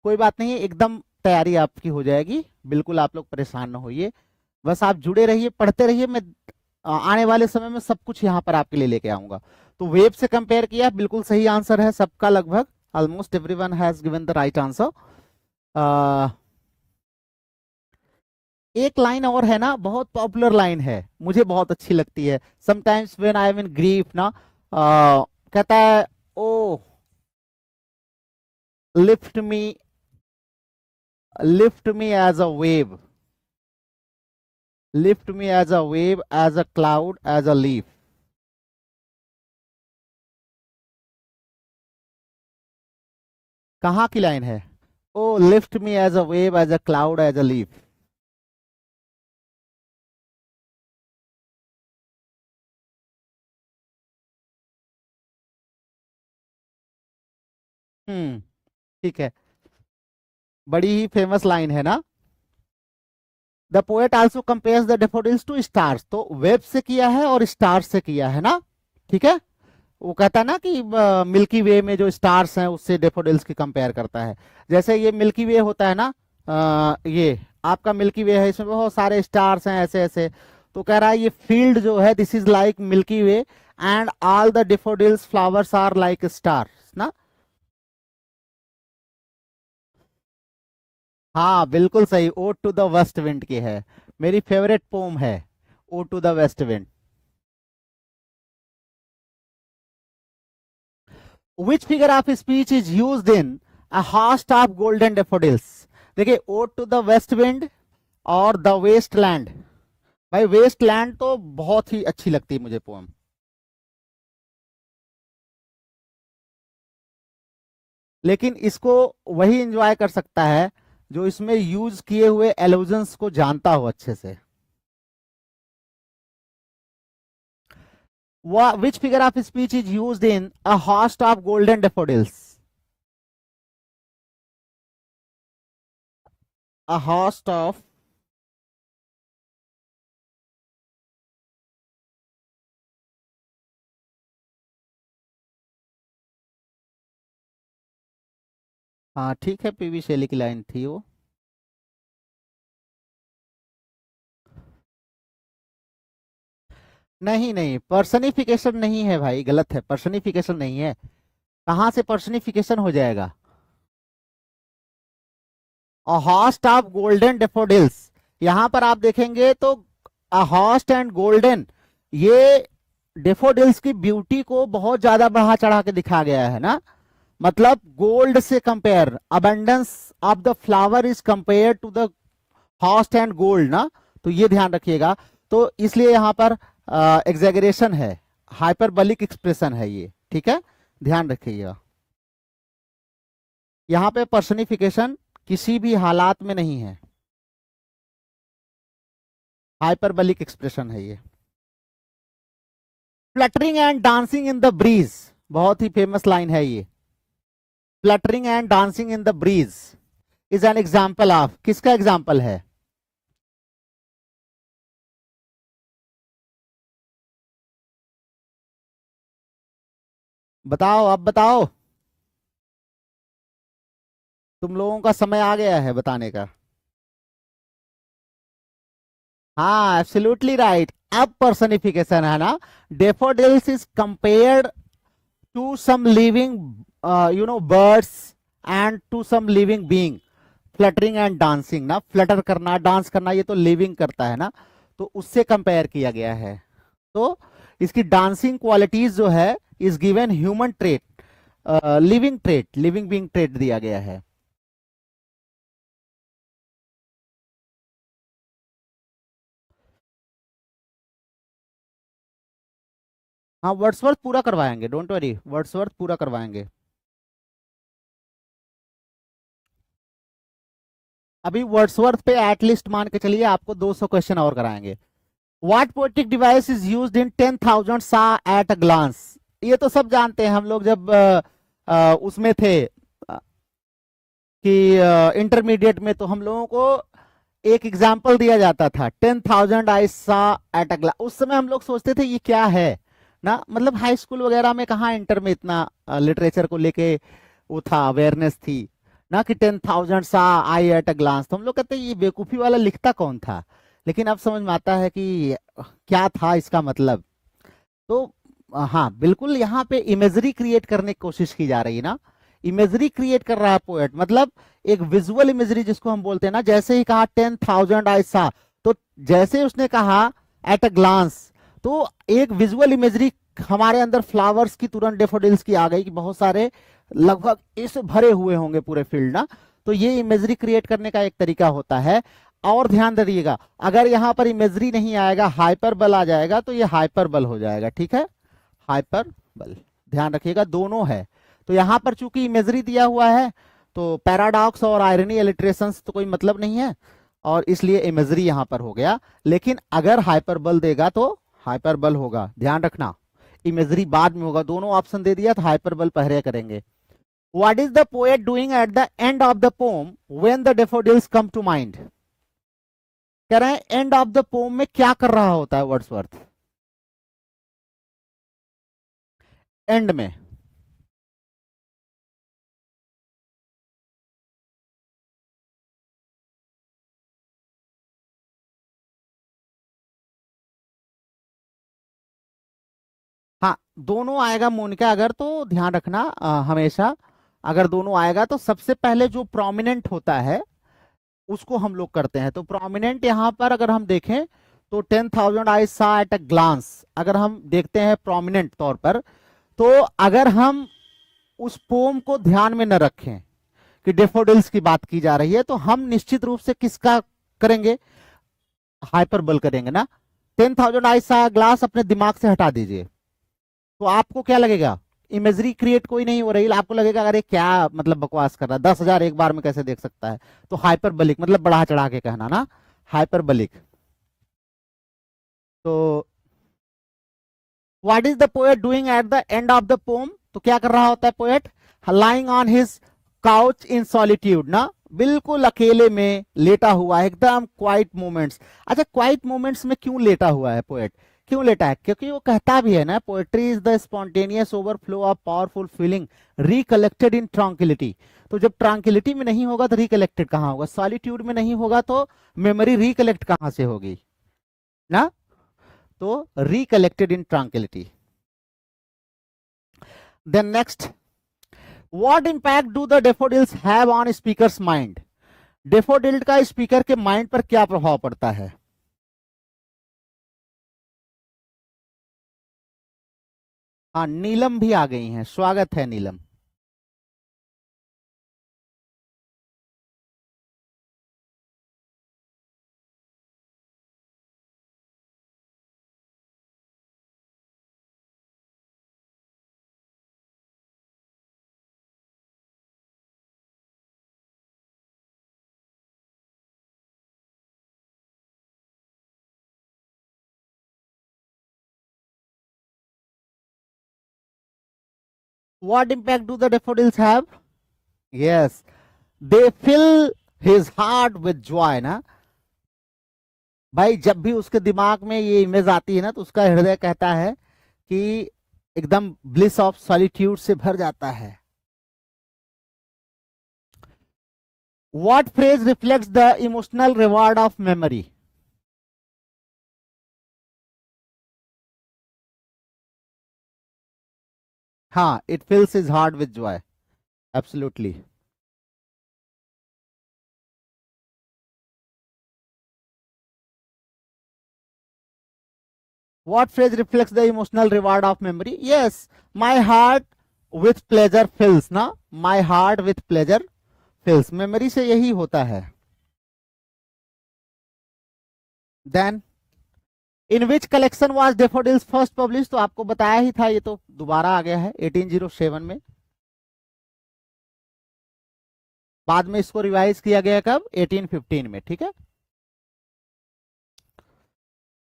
कोई बात नहीं, एकदम तैयारी आपकी हो जाएगी, बिल्कुल आप लोग परेशान ना होइए, बस आप जुड़े रहिए, पढ़ते रहिए। मैं आने वाले समय में सब कुछ यहाँ पर आपके लिए लेके आऊंगा। तो वेब से कंपेयर किया, बिल्कुल सही आंसर है सबका, लगभग almost everyone has given the right answer. एक लाइन और है ना, बहुत पॉपुलर लाइन है, मुझे बहुत अच्छी लगती है। Sometimes when I am in grief ना, कहता है, O lift me, lift me as a wave, lift me as a wave, as a cloud, as a leaf. कहाँ की लाइन है? O lift me as a wave, as a cloud, as a leaf. ठीक है, बड़ी ही फेमस लाइन है ना। The poet also compares the daffodils to stars, तो वेब से किया है और स्टार्स से किया है ना। ठीक है, वो कहता है ना कि मिल्की वे में जो स्टार्स हैं उससे डेफोडिल्स की कंपेयर करता है। जैसे ये मिल्की वे होता है ना, ये आपका मिल्की वे है, इसमें बहुत सारे स्टार्स हैं ऐसे ऐसे, तो कह रहा है ये फील्ड जो है this is like milky way and all the daffodils flowers are like stars ना। हाँ बिल्कुल सही, ode to the west wind की है, मेरी फेवरेट पोम है ode to the west wind. Which figure of speech is used in a host of golden daffodils? देखिए, ode to the west wind और द वेस्ट लैंड, भाई वेस्ट लैंड तो बहुत ही अच्छी लगती है मुझे पोम। लेकिन इसको वही एंजॉय कर सकता है जो इसमें यूज किए हुए एलोजन्स को जानता हो अच्छे से। विच figure of speech is used in a host of golden daffodils? A host of, हाँ ठीक है, पीवी शैली की लाइन थी वो। नहीं नहीं, पर्सनिफिकेशन नहीं है भाई, गलत है, पर्सनिफिकेशन नहीं है, कहां से पर्सनिफिकेशन हो जाएगा? अ हॉस्ट ऑफ गोल्डन डेफोडिल्स, यहां पर आप देखेंगे तो अ हॉस्ट एंड गोल्डन, ये डेफोडिल्स की ब्यूटी को बहुत ज्यादा बढ़ा चढ़ा के दिखा गया है ना। मतलब गोल्ड से compare, abundance of the flower is compare to the host and gold ना, तो ये ध्यान रखिएगा। तो इसलिए यहां पर एग्जेगरेशन है, हाइपरबलिक एक्सप्रेशन है ये, ठीक है, ध्यान रखिएगा। यहां पे पर्सनिफिकेशन किसी भी हालात में नहीं है, हाइपरबलिक एक्सप्रेशन है ये। Fluttering and dancing in the breeze, बहुत ही फेमस लाइन है ये। Fluttering and dancing in the breeze is an example of, किसका एग्जाम्पल है? बताओ, अब बताओ, तुम लोगों का समय आ गया है बताने का। हाँ, एब्सोल्युटली राइट। अब पर्सनिफिकेशन है ना। Daffodils is compared to some living birds and to some living being. Fluttering and dancing ना, फ्लटर करना, डांस करना, ये तो लिविंग करता है ना, तो उससे कंपेयर किया गया है। तो इसकी डांसिंग क्वालिटीज जो है is given human trait, living trait, living being trait दिया गया है। हाँ, वर्ड्सवर्थ पूरा करवाएंगे, डोंट वरी, वर्ड्सवर्थ पूरा करवाएंगे। अभी वर्ड्सवर्थ पे एटलीस्ट मान के चलिए आपको 200 क्वेश्चन और कराएंगे। What poetic device is used इन 10,000 सा एट अ ग्लांस? ये तो सब जानते हैं, हम लोग जब उसमें थे कि इंटरमीडिएट में, तो हम लोगों को एक एग्जाम्पल दिया जाता था, 10,000 आई सा एट अ ग्लास। उस समय हम लोग सोचते थे ये क्या है ना, मतलब हाई स्कूल वगैरह में कहाँ इंटर में इतना लिटरेचर को लेके वो था, अवेयरनेस थी ना, कि 10,000 सा आई एट अ ग्लांस, तो हम लोग कहते हैं ये बेवकूफी वाला लिखता कौन था। लेकिन अब समझ में आता है कि क्या था इसका मतलब। तो हाँ बिल्कुल, यहाँ पे इमेजरी क्रिएट करने की कोशिश की जा रही है ना। इमेजरी क्रिएट कर रहा है पोएट, मतलब एक विजुअल इमेजरी जिसको हम बोलते हैं ना। जैसे ही कहा 10,000 आई सा, तो जैसे ही उसने कहा एट अ ग्लांस, तो एक विजुअल इमेजरी हमारे अंदर फ्लावर्स की, तुरंत डेफोडिल्स की आ गई कि बहुत सारे, लगभग इस भरे हुए होंगे पूरे फील्ड ना। तो ये इमेजरी क्रिएट करने का एक तरीका होता है। और ध्यान दीजिएगा, अगर यहां पर इमेजरी नहीं आएगा, हाइपरबल आ जाएगा, तो ये हाइपरबल हो जाएगा, ठीक है, हाइपरबल। ध्यान रखिएगा, दोनों है। तो यहां पर चूंकि इमेजरी दिया हुआ है, तो पैराडॉक्स और आयरनी एलिट्रेशंस तो कोई मतलब नहीं है, और इसलिए इमेजरी यहां पर हो गया। लेकिन अगर हाइपरबल देगा तो हाइपरबल होगा, ध्यान रखना। इमेजरी बाद में होगा, दोनों ऑप्शन दे दिया तो हाइपरबल पहले करेंगे। What is the poet doing at the end of the poem when the daffodils come to mind? कह रहे हैं एंड ऑफ द पोम में क्या कर रहा होता है वर्ड्सवर्थ? एंड में। हाँ, दोनों आएगा मोनिका, अगर तो ध्यान रखना हमेशा, अगर दोनों आएगा तो सबसे पहले जो प्रोमिनेंट होता है उसको हम लोग करते हैं। तो प्रोमिनेंट यहां पर अगर हम देखें तो 10,000 आई सा एट अ ग्लांस, अगर हम देखते हैं प्रोमिनेंट तौर पर, तो अगर हम उस पोम को ध्यान में न रखें कि डेफोडिल्स की बात की जा रही है, तो हम निश्चित रूप से किसका करेंगे? हाइपरबल करेंगे ना। 10,000 आई सा ग्लास अपने दिमाग से हटा दीजिए, तो आपको क्या लगेगा? इमेजरी क्रिएट कोई नहीं हो रही, आपको लगेगा अरे क्या मतलब बकवास कर रहा है, 10,000 एक बार में कैसे देख सकता है। तो हाइपरबलिक मतलब बढ़ा चढ़ा के कहना ना, हाइपरबलिक। तो what is the poet doing at the end of the poem? तो क्या कर रहा होता है poet? Lying on his couch in solitude ना, बिल्कुल अकेले में लेटा हुआ है, एकदम क्वाइट मोमेंट्स। अच्छा, क्वाइट मोमेंट्स में क्यों लेटा हुआ है पोएट? क्यों लेटा है? क्योंकि वो कहता भी है ना, poetry is the spontaneous overflow of powerful feeling recollected in tranquillity. तो जब ट्रांक्विलिटी में नहीं होगा तो रिकलेक्टेड कहाँ होगा? सॉलिट्यूड में नहीं होगा तो मेमोरी रिकलेक्ट कहाँ से होगी ना। तो recollected in tranquillity. Then next, what impact do the daffodils have on speaker's mind? Daffodil का स्पीकर के माइंड पर क्या प्रभाव पड़ता है? हाँ, नीलम भी आ गई हैं, स्वागत है नीलम। What impact do the daffodils have? Yes, they fill his heart with joy ना। भाई जब भी उसके दिमाग में ये इमेज आती है ना तो उसका हृदय कहता है कि एकदम ब्लिस ऑफ सॉलिट्यूड से भर जाता है। What phrase reflects the emotional reward of memory? हाँ, it fills his heart with joy. Absolutely. What phrase reflects the emotional reward of memory? Yes, my heart with pleasure fills ना, my heart with pleasure fills, memory से यही होता है। Then in which collection was daffodils first published? तो आपको बताया ही था, ये तो दोबारा आ गया है 1807 में। बाद में इसको रिवाइज किया गया कब? 1815 में, ठीक है।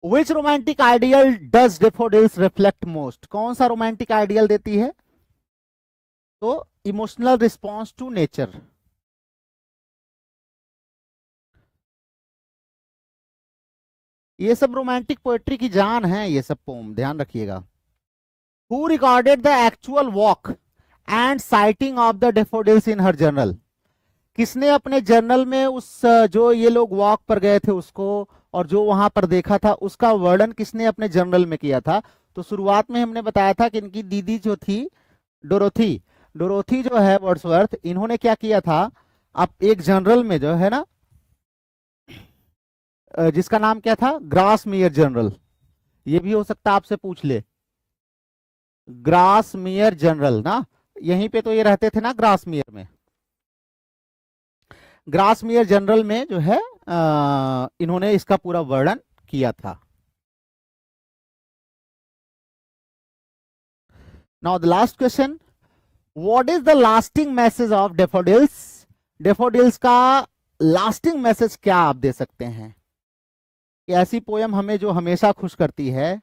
Which romantic ideal does daffodils reflect most? कौन सा रोमांटिक आइडियल देती है? तो इमोशनल रिस्पॉन्स टू नेचर। ये सब रोमांटिक पोएट्री की जान है, ये सब पोम, ध्यान रखिएगा। Who recorded the actual walk and sighting of the daffodils in her journal? किसने अपने जर्नल में उस जो ये लोग वॉक पर गए थे उसको और जो वहां पर देखा था उसका वर्णन किसने अपने जर्नल में किया था? तो शुरुआत में हमने बताया था कि इनकी दीदी जो थी डोरोथी, डोरोथी जो है वर्ड्सवर्थ, इन्होंने क्या किया था, अब एक जर्नल में जो है ना, जिसका नाम क्या था, ग्रासमेयर जर्नल, ये भी हो सकता है आपसे पूछ ले, ग्रासमेयर जर्नल ना, यहीं पे तो ये रहते थे ना ग्रासमेयर में। ग्रासमेयर जनरल में जो है इन्होंने इसका पूरा वर्णन किया था। Now the last question, what is the lasting message of daffodils? Daffodils का लास्टिंग मैसेज क्या आप दे सकते हैं? ऐसी पोयम हमें जो हमेशा खुश करती है।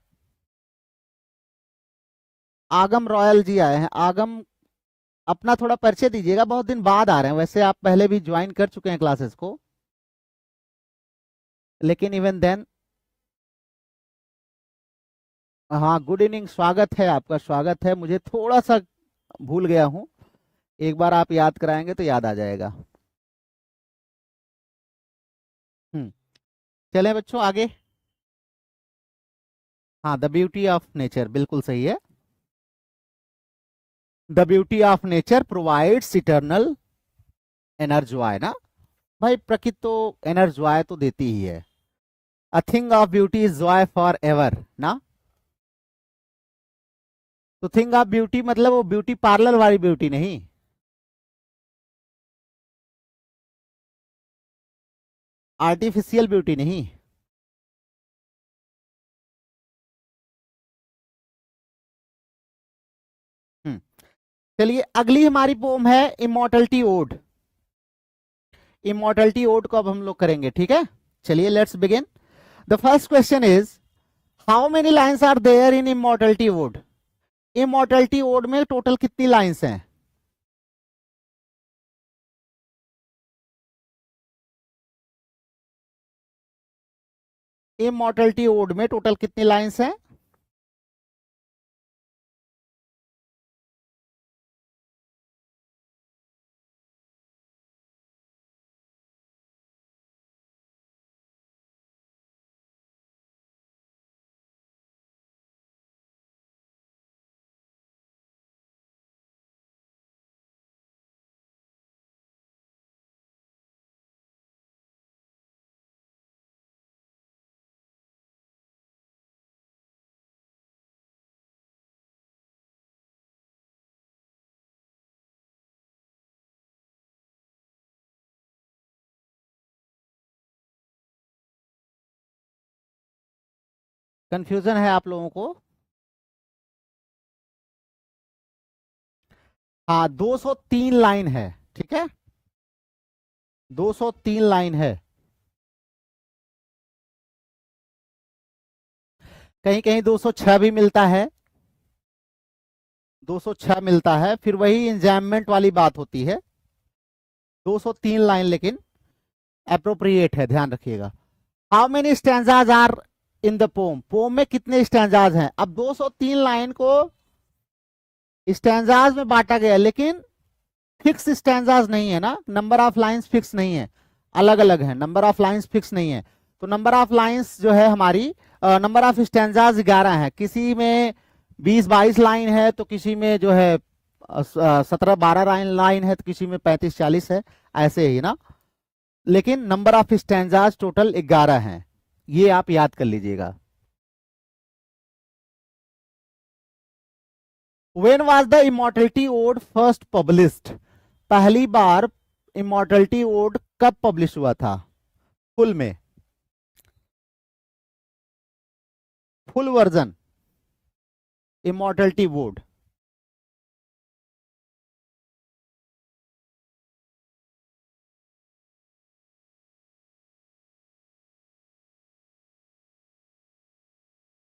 आगम रॉयल जी आए हैं। आगम, अपना थोड़ा परिचय दीजिएगा, बहुत दिन बाद आ रहे हैं, वैसे आप पहले भी ज्वाइन कर चुके हैं क्लासेस को, लेकिन इवन देन। हाँ, गुड इवनिंग, स्वागत है आपका, स्वागत है। मुझे थोड़ा सा भूल गया हूं, एक बार आप याद कराएंगे तो याद आ जाएगा। चलें बच्चों आगे। हाँ, द ब्यूटी ऑफ नेचर, बिल्कुल सही है। The beauty of nature provides eternal inner Joy ना। भाई प्रकृति तो इनर जॉय तो देती ही है। A thing of beauty is Joy for ever ना। तो थिंग ऑफ ब्यूटी मतलब वो ब्यूटी पार्लर वाली ब्यूटी नहीं, आर्टिफिशियल ब्यूटी नहीं। चलिए अगली हमारी पोम है इमोर्टलिटी ओड। इमोर्टलिटी ओड को अब हम लोग करेंगे, ठीक है। चलिए let's begin. The first question is, how many lines are there in immortality ode? Immortality ode में टोटल कितनी लाइन्स हैं? इमोर्टलिटी ओड में टोटल कितनी लाइन्स हैं? कंफ्यूजन है आप लोगों को? हाँ, 203 लाइन है, ठीक है, 203 लाइन है। कहीं कहीं 206 भी मिलता है, 206 मिलता है। फिर वही इंजैममेंट वाली बात होती है, 203 लाइन लेकिन अप्रोप्रिएट है, ध्यान रखिएगा। How many stanzas are in the poem, poem में कितने स्टैंजाज हैं। अब 203 लाइन को स्टैंजाज में बांटा गया, लेकिन फिक्स स्टैंजाज नहीं है ना, नंबर ऑफ लाइंस फिक्स नहीं है, अलग अलग है, नंबर ऑफ लाइंस फिक्स नहीं है। तो नंबर ऑफ लाइंस जो है हमारी, नंबर ऑफ स्टैंजाज 11 है, किसी में 20-22 लाइन है, तो किसी में जो है 17-12 लाइन है, तो किसी में 35-40 है, ऐसे ही ना। लेकिन नंबर ऑफ स्टैंजाज टोटल 11 हैं, ये आप याद कर लीजिएगा। When was the Immortality Ode first published? पहली बार Immortality Ode कब पब्लिश हुआ था फुल में, फुल वर्जन Immortality Ode?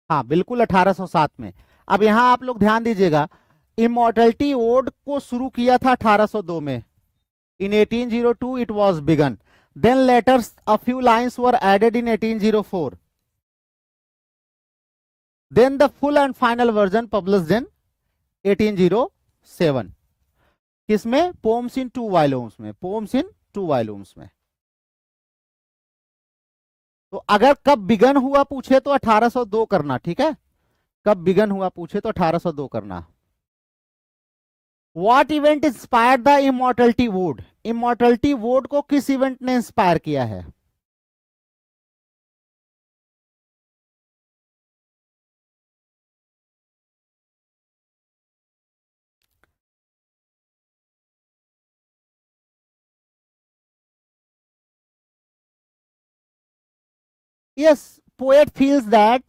हाँ बिल्कुल 1807 में। अब यहां आप लोग ध्यान दीजिएगा, इमॉर्टलिटी ओड को शुरू किया था 1802 में। In 1802 it was begun, then later a few lines were added in 1804, then the full and final version published in 1807। किसमें? पोम्स इन 2 वॉल्यूम्स में, पोम्स इन 2 वॉल्यूम्स में। तो अगर कब बिगन हुआ पूछे तो 1802 करना, ठीक है, कब बिगन हुआ पूछे तो 1802 करना। What event inspired the Immortality Ode? Immortality Ode को किस इवेंट ने इंस्पायर किया है? Yes, poet feels that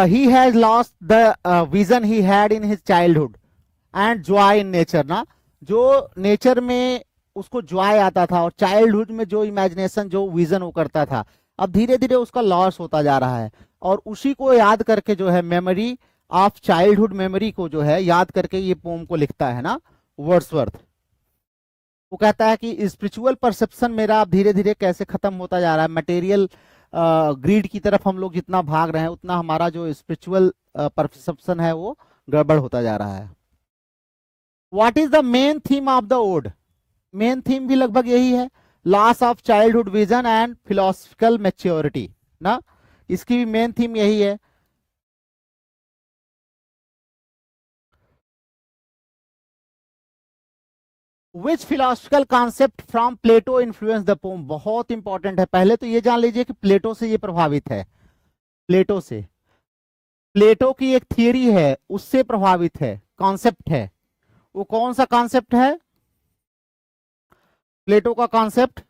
he has lost the vision he had in his childhood and joy in nature ना, जो नेचर में उसको जॉय आता था और चाइल्डहुड में जो इमेजिनेशन, जो विजन वो करता था, अब धीरे धीरे उसका लॉस होता जा रहा है। और उसी को याद करके जो है, मेमोरी ऑफ चाइल्डहुड मेमोरी को जो है याद करके ये पोम को लिखता है ना वर्ड्सवर्थ। वो कहता है कि स्पिरिचुअल परसेप्शन मेरा अब धीरे धीरे कैसे खत्म होता जा रहा है, मटेरियल ग्रीड की तरफ हम लोग जितना भाग रहे हैं उतना हमारा जो स्पिरिचुअल परसेप्शन है वो गड़बड़ होता जा रहा है। What is the main theme of the ode? Main theme भी लगभग यही है, loss of childhood vision and philosophical maturity ना, इसकी भी मेन थीम यही है। Which philosophical concept from Plato influence the poem? बहुत इंपॉर्टेंट है, पहले तो ये जान लीजिए कि प्लेटो से ये प्रभावित है, प्लेटो से, प्लेटो की एक थियरी है उससे प्रभावित है, कॉन्सेप्ट है। वो कौन सा कॉन्सेप्ट है? प्लेटो का कॉन्सेप्ट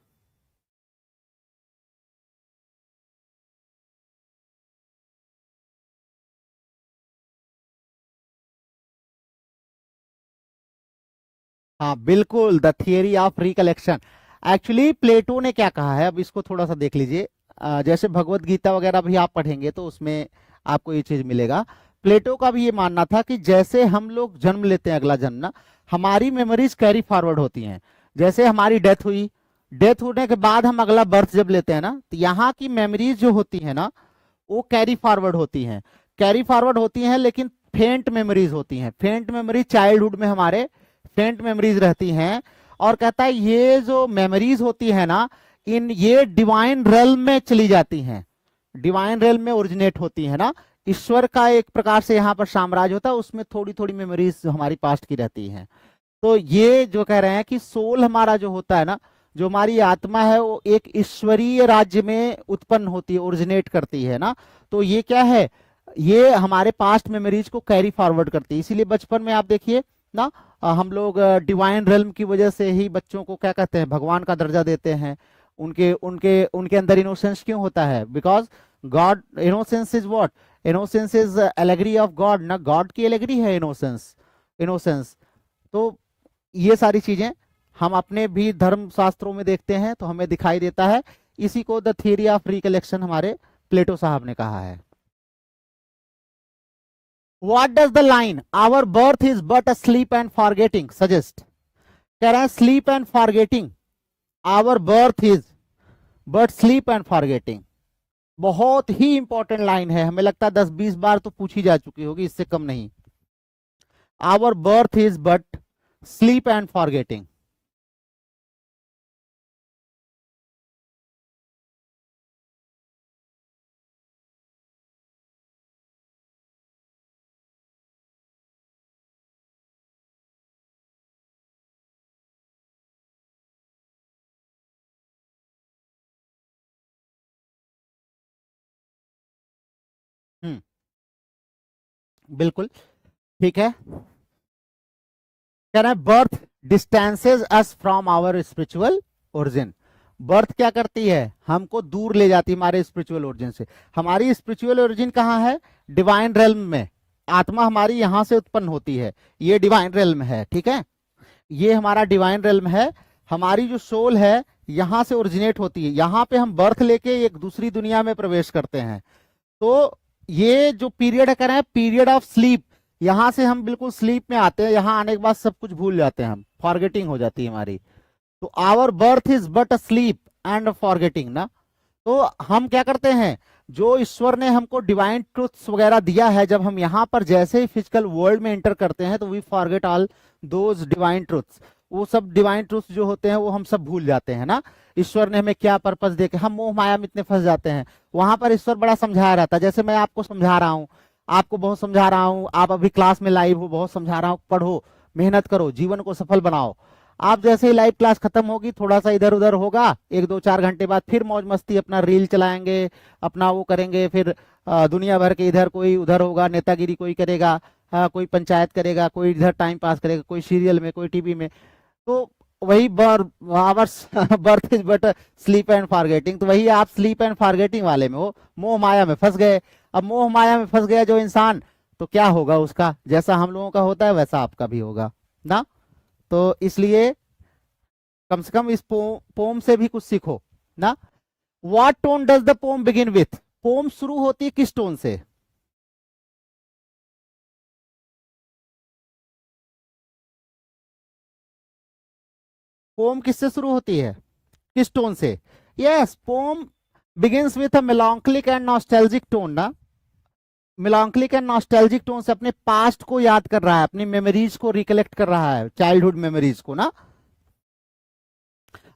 हाँ बिल्कुल, the theory of recollection. Actually Plato ने क्या कहा है, अब इसको थोड़ा सा देख लीजिए। जैसे भगवत गीता वगैरह भी आप पढ़ेंगे तो उसमें आपको ये चीज मिलेगा। प्लेटो का भी ये मानना था कि जैसे हम लोग जन्म लेते हैं, अगला जन्म ना, हमारी मेमोरीज कैरी फॉरवर्ड होती हैं। जैसे हमारी डेथ हुई, डेथ होने के बाद हम अगला बर्थ जब लेते हैं ना, तो यहाँ की मेमोरीज जो होती है ना वो कैरी फॉरवर्ड होती हैं, कैरी फॉरवर्ड होती हैं, लेकिन फेंट मेमोरीज होती हैं। फेंट मेमोरीज चाइल्डहुड में हमारे फेंट मेमोरीज रहती हैं। और कहता है ये जो मेमोरीज होती है ना, इन ये डिवाइन रेल्म में चली जाती हैं, डिवाइन रेल्म में ओरिजिनेट होती है ना। ईश्वर का एक प्रकार से यहाँ पर साम्राज्य होता है, उसमें थोड़ी थोड़ी मेमोरीज हमारी पास्ट की रहती हैं। तो ये जो कह रहे हैं कि सोल हमारा जो होता है ना, जो हमारी आत्मा है, वो एक ईश्वरीय राज्य में उत्पन्न होती है, ओरिजिनेट करती है ना। तो ये क्या है, ये हमारे पास्ट मेमोरीज को कैरी फॉरवर्ड करती है। इसीलिए बचपन में आप देखिए ना, हम लोग डिवाइन रेल्म की वजह से ही बच्चों को क्या कहते हैं, भगवान का दर्जा देते हैं। उनके उनके उनके अंदर इनोसेंस क्यों होता है? Because God, innocence is what, innocence is allegory of God ना, गॉड की एलेगरी है इनोसेंस, इनोसेंस। तो ये सारी चीजें हम अपने भी धर्म शास्त्रों में देखते हैं तो हमें दिखाई देता है। इसी को द थियरी ऑफ रिकलेक्शन हमारे प्लेटो साहब ने कहा है। What does the line our birth is but a sleep and forgetting suggest? कह रहे हैं sleep and forgetting, our birth is but sleep and forgetting. बहुत ही इंपॉर्टेंट लाइन है, हमें लगता है 10-20 बार तो पूछी जा चुकी होगी, इससे कम नहीं। Our birth is but sleep and forgetting. Hmm, बिल्कुल ठीक है। कह रहे हैं birth distances us from our spiritual origin. Birth क्या करती है, हमको दूर ले जाती है हमारे स्पिरिचुअल ओरिजिन से। हमारी स्पिरिचुअल ओरिजिन कहाँ है? डिवाइन रेल्म में। आत्मा हमारी यहां से उत्पन्न होती है, ये डिवाइन रेल्म है, ठीक है, ये हमारा डिवाइन रेल्म है। हमारी जो सोल है यहां से ओरिजिनेट होती है, यहां पे हम बर्थ लेके एक दूसरी दुनिया में प्रवेश करते हैं। तो ये जो पीरियड है, कह रहे हैं पीरियड ऑफ स्लीप, यहां से हम बिल्कुल स्लीप में आते हैं, यहां आने के बाद सब कुछ भूल जाते हैं हम, फॉरगेटिंग हो जाती है हमारी। तो our birth is but a sleep and forgetting ना। तो हम क्या करते हैं, जो ईश्वर ने हमको डिवाइन ट्रूथ्स वगैरह दिया है, जब हम यहाँ पर जैसे ही फिजिकल वर्ल्ड में एंटर करते हैं तो we forget all those divine truths. वो सब डिवाइन ट्रूथ्स जो होते हैं वो हम सब भूल जाते हैं ना। ईश्वर ने हमें क्या पर्पस देके, हम मोह माया में इतने फंस जाते हैं। वहां पर ईश्वर बड़ा समझाया रहता है, जैसे मैं आपको समझा रहा हूँ, आपको बहुत समझा रहा हूँ, आप अभी क्लास में लाइव हो, बहुत समझा रहा हूँ, पढ़ो, मेहनत करो, जीवन को सफल बनाओ। आप जैसे ही लाइव क्लास खत्म होगी, थोड़ा सा इधर उधर होगा, 1-2-4 घंटे बाद फिर मौज मस्ती अपना रील चलाएंगे, अपना वो करेंगे, फिर दुनिया भर के इधर कोई उधर होगा, नेतागिरी कोई करेगा, कोई पंचायत करेगा, कोई इधर टाइम पास करेगा, कोई सीरियल में, कोई टीवी में। तो वही hours birth is but sleep and forgetting. तो वही आप स्लीप एंड फॉरगेटिंग वाले में हो, मोह माया में फंस गए। अब मोह माया में फंस गया जो इंसान, तो क्या होगा उसका, जैसा हम लोगों का होता है वैसा आपका भी होगा ना। तो इसलिए कम से कम इस पोम से भी कुछ सीखो ना। What tone does the poem begin with? Poem शुरू होती है किस टोन से? पोम किससे शुरू होती है, किस टोन से? Yes, poem begins with a melancholic and nostalgic tone ना। मेलांकलिक एंड नॉस्टैल्जिक टोन से अपने पास्ट को याद कर रहा है, अपनी मेमोरीज को रिकलेक्ट कर रहा है, चाइल्डहुड मेमोरीज को ना।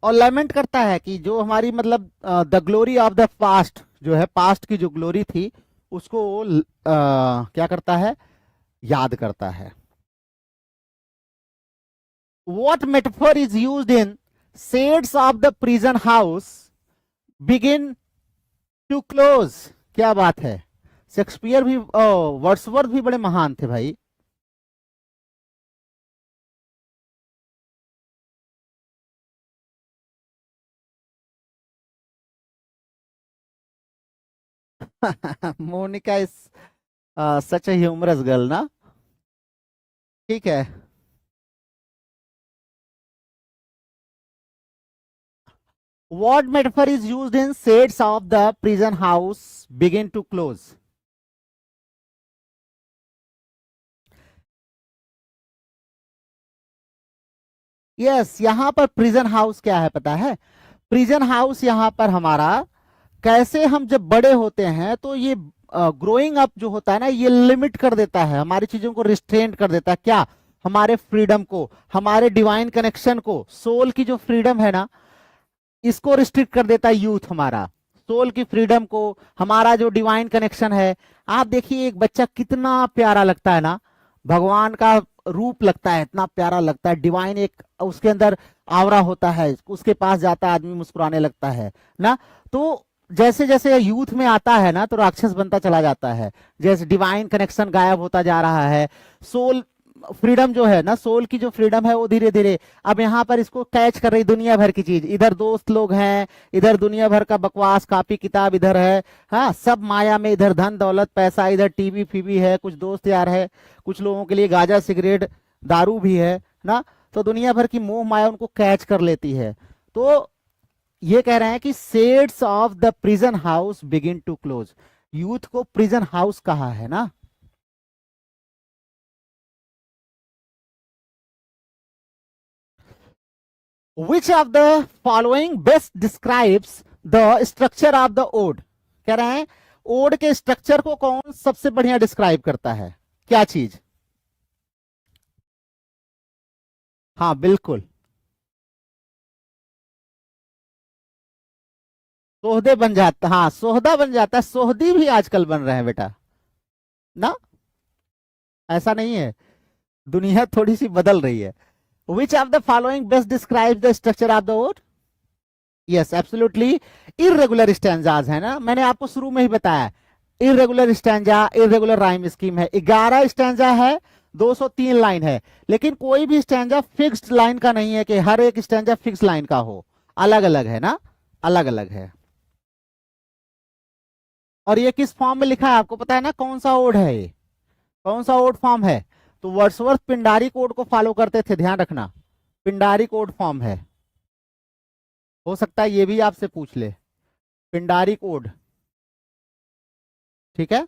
और लैमेंट करता है कि जो हमारी मतलब the glory of the past, जो है पास्ट की जो ग्लोरी थी उसको क्या करता है, याद करता है। What metaphor is used in shades of the prison house begin to close? क्या बात है, शेक्सपियर भी, वर्ड्सवर्थ भी बड़े महान थे भाई। Monica is such a humorous girl ना। ठीक है। What metaphor is used in shades of the prison house begin to close? Yes, यहाँ पर प्रिजन हाउस क्या है पता है? प्रिजन हाउस यहाँ पर हमारा, कैसे हम जब बड़े होते हैं तो ये ग्रोइंग अप जो होता है ना, ये लिमिट कर देता है हमारी चीजों को, रिस्ट्रेंट कर देता है क्या, हमारे फ्रीडम को, हमारे डिवाइन कनेक्शन को, सोल की जो फ्रीडम है ना, इसको रिस्ट्रिक्ट कर देता है यूथ हमारा, सोल की फ्रीडम को, हमारा जो डिवाइन कनेक्शन है। आप देखिए एक बच्चा कितना प्यारा लगता है ना, भगवान का रूप लगता है, इतना प्यारा लगता है, डिवाइन एक उसके अंदर आवरा होता है, उसके पास जाता है आदमी मुस्कुराने लगता है ना। तो जैसे जैसे यूथ में आता है ना तो राक्षस बनता चला जाता है, जैसे डिवाइन कनेक्शन गायब होता जा रहा है, सोल फ्रीडम जो है ना, सोल की जो फ्रीडम है वो धीरे धीरे अब यहाँ पर इसको कैच कर रही दुनिया भर की चीज, इधर दोस्त लोग हैं, इधर दुनिया भर का बकवास कॉपी किताब इधर है, हाँ सब माया में, इधर धन दौलत पैसा, इधर टीवी फीवी है, कुछ दोस्त यार है, कुछ लोगों के लिए गांजा सिगरेट दारू भी है ना। तो दुनिया भर की मोह माया उनको कैच कर लेती है। तो ये कह रहे हैं कि shades of the prison house begin to close, youth को प्रिजन हाउस कहा है ना। Which of the following best describes the structure of the ode, कह रहे हैं ओड के स्ट्रक्चर को कौन सबसे बढ़िया डिस्क्राइब करता है, क्या चीज? हाँ बिल्कुल, सोहदे बन जाता, हाँ सोहदा बन जाता है, सोहदी भी आजकल बन रहे हैं बेटा ना, ऐसा नहीं है, दुनिया थोड़ी सी बदल रही है। Which of the following best describe the structure of the ode? Yes absolutely, irregular stanzas है ना, मैंने आपको शुरू में ही बताया, irregular stanza irregular rhyme scheme है, 11 स्टैंजा है, 203 लाइन है, लेकिन कोई भी स्टैंजा फिक्स्ड लाइन का नहीं है कि हर एक स्टैंजा फिक्स लाइन का हो, अलग अलग है ना, अलग अलग है। और ये किस फॉर्म में लिखा है आपको पता है ना, कौन सा ओड है ये, कौन सा ओड फॉर्म है? तो वर्ड्सवर्थ पिंडारी कोड को फॉलो करते थे, ध्यान रखना, पिंडारी कोड फॉर्म है, हो सकता है ये भी आपसे पूछ ले, पिंडारी कोड, ठीक है।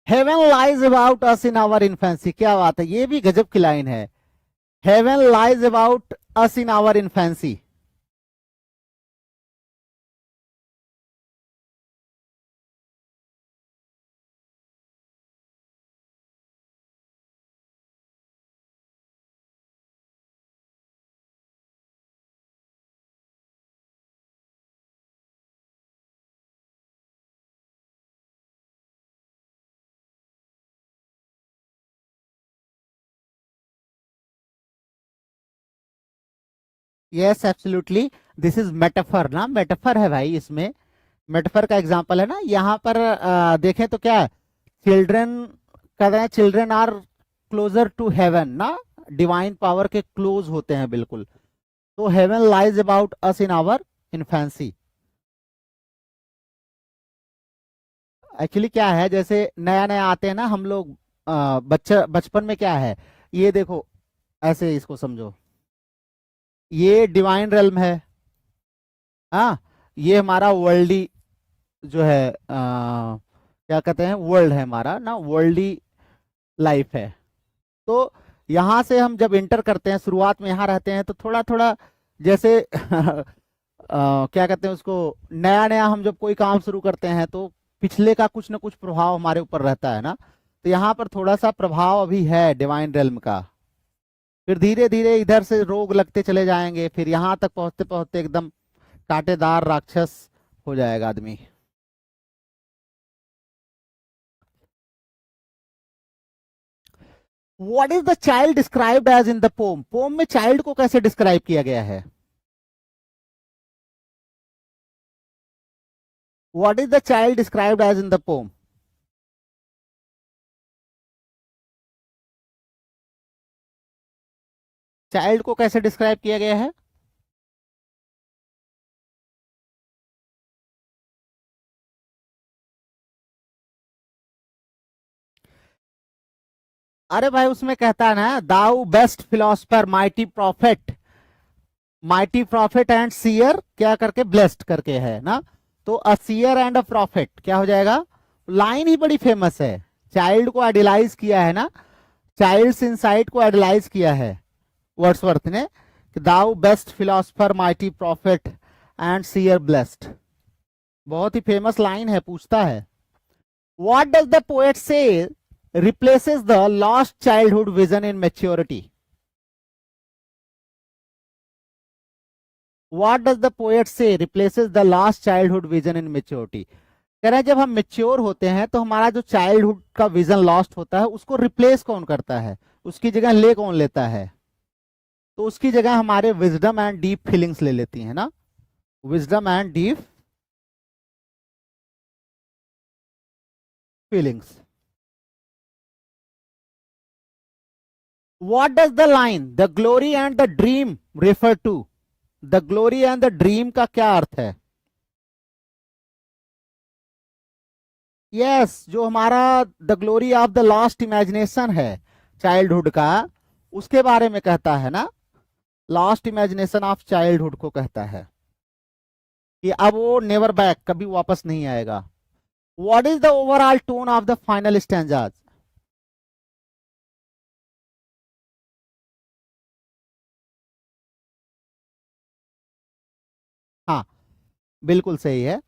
Heaven lies about us in our infancy, क्या बात है, ये भी गजब की लाइन है, heaven lies about us in our infancy. Yes absolutely, this is metaphor ना, मेटाफर है भाई, इसमें मेटाफर का एग्जांपल है ना, यहाँ पर देखें तो क्या, चिल्ड्रन कहते हैं children are closer to heaven ना, डिवाइन पावर के क्लोज होते हैं बिल्कुल, तो heaven lies about us in our infancy. Actually क्या है, जैसे नया नया आते हैं ना हम लोग, बच्चा बचपन में क्या है, ये देखो, ऐसे इसको समझो, ये डिवाइन रेल्म है, हाँ, ये हमारा वर्ल्डी जो है, क्या कहते हैं, वर्ल्ड है हमारा ना, वर्ल्डी लाइफ है। तो यहाँ से हम जब इंटर करते हैं, शुरुआत में यहाँ रहते हैं, तो थोड़ा थोड़ा जैसे क्या कहते हैं उसको, नया नया हम जब कोई काम शुरू करते हैं तो पिछले का कुछ ना कुछ प्रभाव हमारे ऊपर रहता है ना, तो यहाँ पर थोड़ा सा प्रभाव अभी है डिवाइन रेल्म का, फिर धीरे धीरे इधर से रोग लगते चले जाएंगे, फिर यहाँ तक पहुंचते पहुंचते एकदम कांटेदार राक्षस हो जाएगा आदमी। What is the child described as in the poem, poem में चाइल्ड को कैसे डिस्क्राइब किया गया है? What is the child described as in the poem? Child को कैसे डिस्क्राइब किया गया है? अरे भाई उसमें कहता है ना, thou best philosopher mighty prophet and seer क्या करके ब्लेस्ड करके है ना, तो a seer and a prophet क्या हो जाएगा, लाइन ही बड़ी फेमस है, चाइल्ड को आइडियलाइज किया है ना, चाइल्ड्स इनसाइट को आइडियलाइज किया है वर्ड्सवर्थ ने, thou best philosopher mighty prophet and seer blessed, बहुत ही फेमस लाइन है, पूछता है व्हाट डज द पोएट से replaces the lost childhood vision in maturity? What does the poet say replaces the lost childhood vision in maturity? कह रहे हैं जब हम मेच्योर होते हैं तो हमारा जो चाइल्डहुड का विजन लॉस्ट होता है उसको रिप्लेस कौन करता है, उसकी जगह ले कौन लेता है, तो उसकी जगह हमारे विजडम एंड डीप फीलिंग्स ले लेती है ना, wisdom and deep feelings. What does the line the glory and the dream refer to? The glory and the dream का क्या अर्थ है? यस yes, जो हमारा the glory of the lost imagination है चाइल्डहुड का, उसके बारे में कहता है ना, लॉस्ट इमेजिनेशन ऑफ चाइल्डहुड को कहता है कि अब वो नेवर बैक, कभी वापस नहीं आएगा, what is the overall tone of the final stanzas? हाँ, बिल्कुल सही है।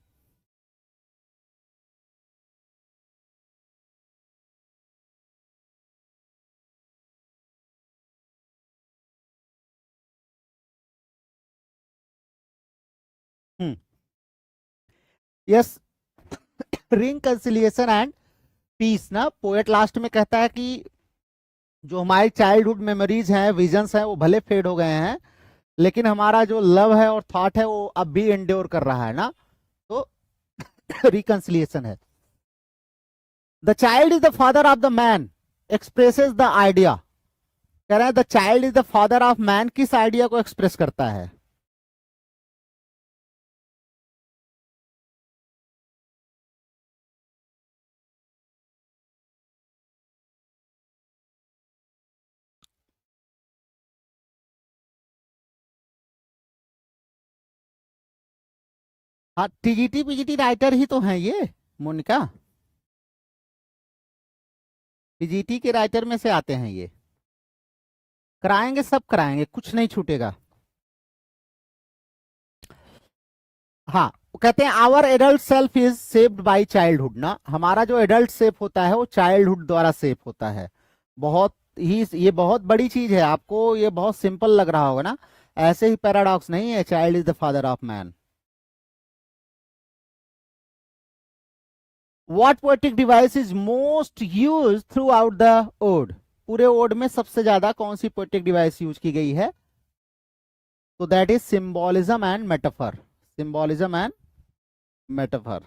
हम्म, यस। रिकंसिलिएशन एंड पीस ना, पोएट लास्ट में कहता है कि जो हमारी चाइल्डहुड मेमोरीज हैं, विजन्स हैं, वो भले फेड हो गए हैं, लेकिन हमारा जो लव है और थॉट है वो अब भी एंड्योर कर रहा है ना। तो रिकंसिलिएशन है। The child is the father of the man expresses the idea. कह रहे हैं the child is the father of man, किस आइडिया को एक्सप्रेस करता है? हाँ, टीजीटी पीजीटी राइटर ही तो हैं ये, मोनिका। टीजीटी के राइटर में से आते हैं ये। कराएंगे, सब कराएंगे, कुछ नहीं छूटेगा। हाँ, वो कहते हैं our adult self is shaped by childhood ना, हमारा जो एडल्ट शेप होता है वो चाइल्डहुड द्वारा शेप होता है। बहुत ही, ये बहुत बड़ी चीज है, आपको ये बहुत सिंपल लग रहा होगा ना, ऐसे ही पैराडॉक्स नहीं है, child is the father of man. What poetic device is most use throughout the ode? पूरे ओड में सबसे ज्यादा कौन सी पोएटिक डिवाइस यूज की गई है? तो that is symbolism and metaphor. Symbolism and metaphor.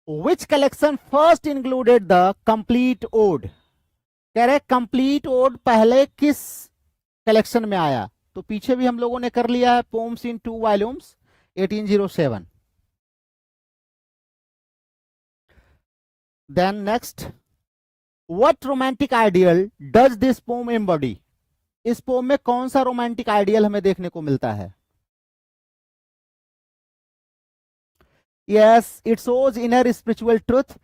Which collection first included the complete ode? कह रहे कंप्लीट ओड पहले किस कलेक्शन में आया? तो पीछे भी हम लोगों ने कर लिया है, poems in 2 volumes 1807। Then next, what romantic ideal does this poem embody? इस पोम में कौन सा रोमांटिक आइडियल हमें देखने को मिलता है? Yes, it shows inner spiritual truth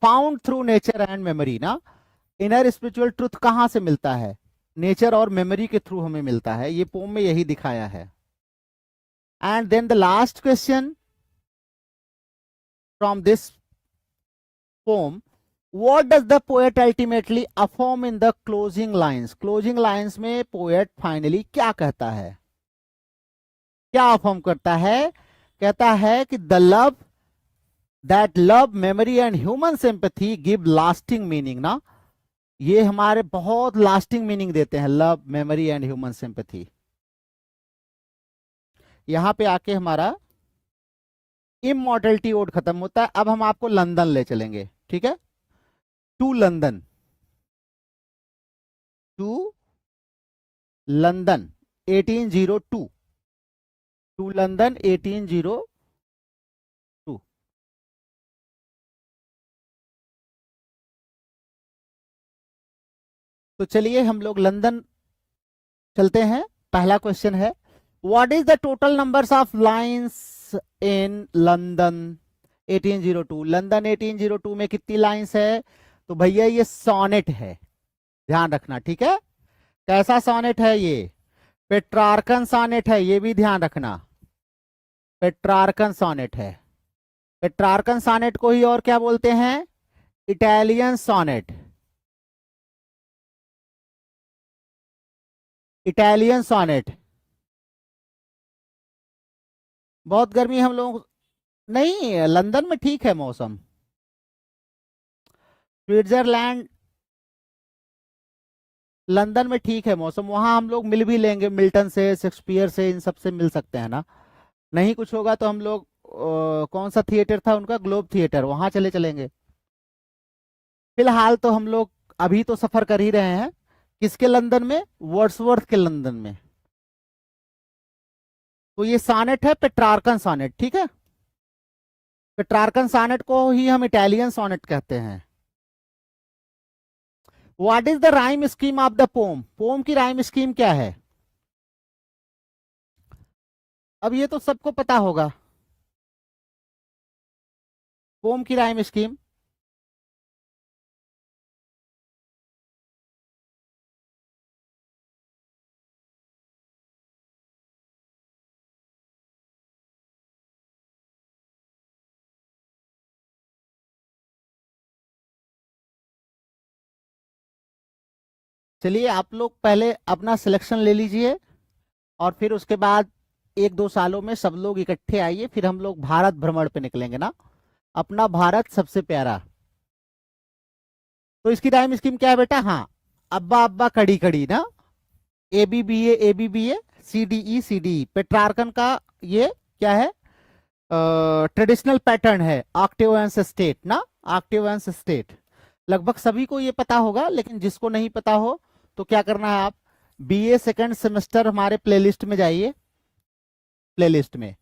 found through nature and memory ना। इनर स्पिरिचुअल ट्रुथ कहां से मिलता है? नेचर और मेमोरी के थ्रू हमें मिलता है, ये पोम में यही दिखाया है। And then the last question from this poem, what does the poet ultimately affirm in the closing lines? closing lines में poet finally क्या कहता है? क्या अफर्म करता है? कहता है कि the love that love memory and human sympathy give lasting meaning ना, ये हमारे बहुत लास्टिंग मीनिंग देते हैं, love memory and human sympathy. यहां पे आके हमारा इमॉर्टलिटी ओड खत्म होता है। अब हम आपको लंदन ले चलेंगे, ठीक है? To London, to London 1802, to London 1802। तो चलिए हम लोग लंदन चलते हैं। पहला क्वेश्चन है, what is the total numbers of lines in London 1802? London 1802 में कितनी लाइंस है? तो भैया ये सोनेट है, ध्यान रखना, ठीक है? कैसा सोनेट है ये? पेट्रार्कन सोनेट है, ये भी ध्यान रखना, पेट्रार्कन सोनेट है। पेट्रार्कन सोनेट को ही और क्या बोलते हैं? Italian sonnet, Italian sonnet. बहुत गर्मी हम लोग, नहीं लंदन में ठीक है मौसम। स्विट्जरलैंड, लंदन में ठीक है मौसम, वहां हम लोग मिल भी लेंगे, मिल्टन से, शेक्सपियर से, इन सब से मिल सकते हैं ना। नहीं कुछ होगा तो हम लोग कौन सा थिएटर था उनका, ग्लोब थिएटर, वहां चले चलेंगे। फिलहाल तो हम लोग अभी तो सफर कर ही रहे हैं, किसके लंदन में? वर्ड्सवर्थ के लंदन में। तो ये सानेट है पेट्रार्कन सानेट, ठीक है? पेट्रार्कन सानेट को ही हम इटालियन सोनेट कहते हैं। What is the rhyme scheme of the poem? Poem की राइम स्कीम क्या है? अब ये तो सबको पता होगा, पोम की राइम स्कीम। चलिए आप लोग पहले अपना सिलेक्शन ले लीजिए, और फिर उसके बाद 1-2 सालों में सब लोग इकट्ठे आइए, फिर हम लोग भारत भ्रमण पे निकलेंगे ना। अपना भारत सबसे प्यारा। तो इसकी राइम स्कीम क्या है बेटा? हाँ, अब्बा अब्बा कड़ी कड़ी ना, A B B A C D E C D E. Petrarchan का ये क्या है? ट्रेडिशनल पैटर्न है, ऑक्टेव एंड स्टेट ना, ऑक्टेव एंड स्टेट। लगभग सभी को ये पता होगा, लेकिन जिसको नहीं पता हो तो क्या करना है, आप बीए सेकंड सेमेस्टर हमारे प्लेलिस्ट में जाइए। प्लेलिस्ट में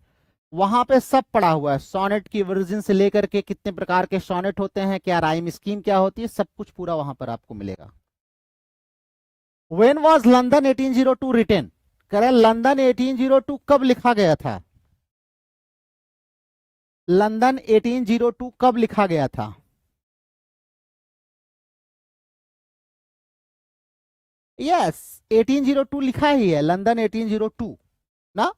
वहां पे सब पड़ा हुआ है, सोनेट की वर्जन से लेकर के कितने प्रकार के सोनेट होते हैं, क्या राइम स्कीम क्या होती है, सब कुछ पूरा वहां पर आपको मिलेगा। When was London 1802 written? कह रहे लंदन 1802 कब लिखा गया था? लंदन 1802 कब लिखा गया था? यस, 1802 लिखा ही है, लंदन 1802 ना।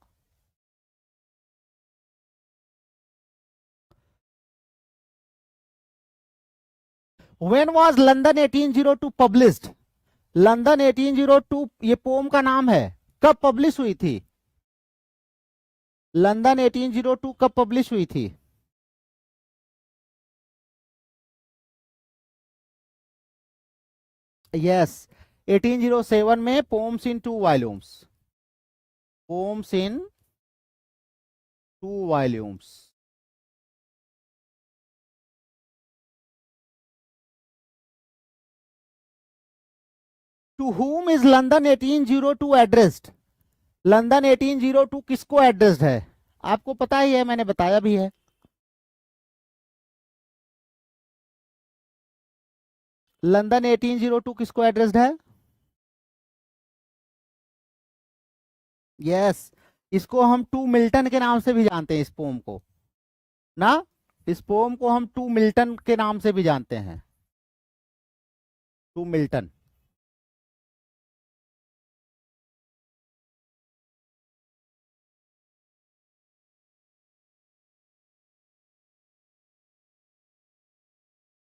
When was London 1802 published? London 1802 ये पोम का नाम है, कब पब्लिश हुई थी? लंदन 1802 कब पब्लिश हुई थी? यस, 1807 में, poems in 2 volumes. Poems in 2 volumes. To whom is London 1802 addressed? London 1802 किसको एड्रेस्ड है? आपको पता ही है, मैंने बताया भी है। लंदन 1802 किसको एड्रेस्ड है? यस, इसको हम टू मिल्टन के नाम से भी जानते हैं, इस पोम को ना। इस पोम को हम टू मिल्टन के नाम से भी जानते हैं, to Milton.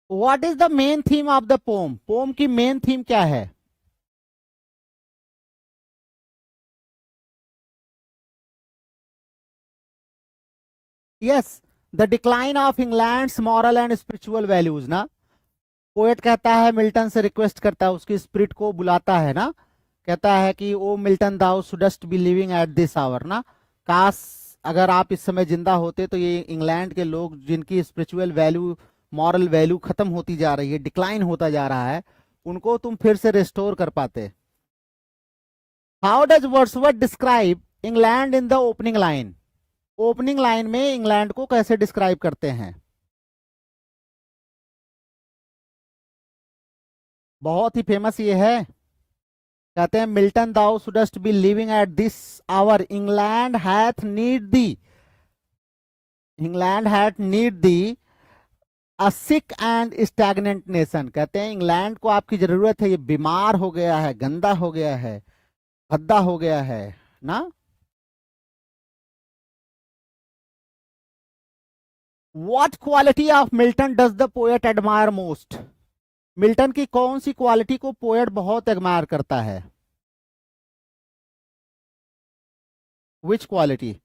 What is the main theme of the poem? Poem की मेन थीम क्या है? Yes, the decline of England's moral and spiritual values ना। पोएट कहता है, मिल्टन से रिक्वेस्ट करता है, उसकी स्पिरिट को बुलाता है ना, कहता है कि O Milton thou shouldst be living at this hour ना। काश अगर आप इस समय जिंदा होते तो ये इंग्लैंड के लोग जिनकी स्पिरिचुअल वैल्यू, मॉरल वैल्यू खत्म होती जा रही है, डिक्लाइन होता जा रहा है, उनको तुम फिर से रिस्टोर कर पाते। How does Wordsworth describe England in the opening line? Opening line में इंग्लैंड को कैसे डिस्क्राइब करते हैं? बहुत ही फेमस ये है, कहते हैं Milton thou shouldst be living at this hour, England hath need thee, England hath need thee a sick and stagnant nation. कहते हैं इंग्लैंड को आपकी जरूरत है, ये बीमार हो गया है, गंदा हो गया है, भद्दा हो गया है ना। What quality of Milton does the poet admire most? Milton की कौन सी क्वालिटी को पोएट बहुत एडमायर करता है? Which quality?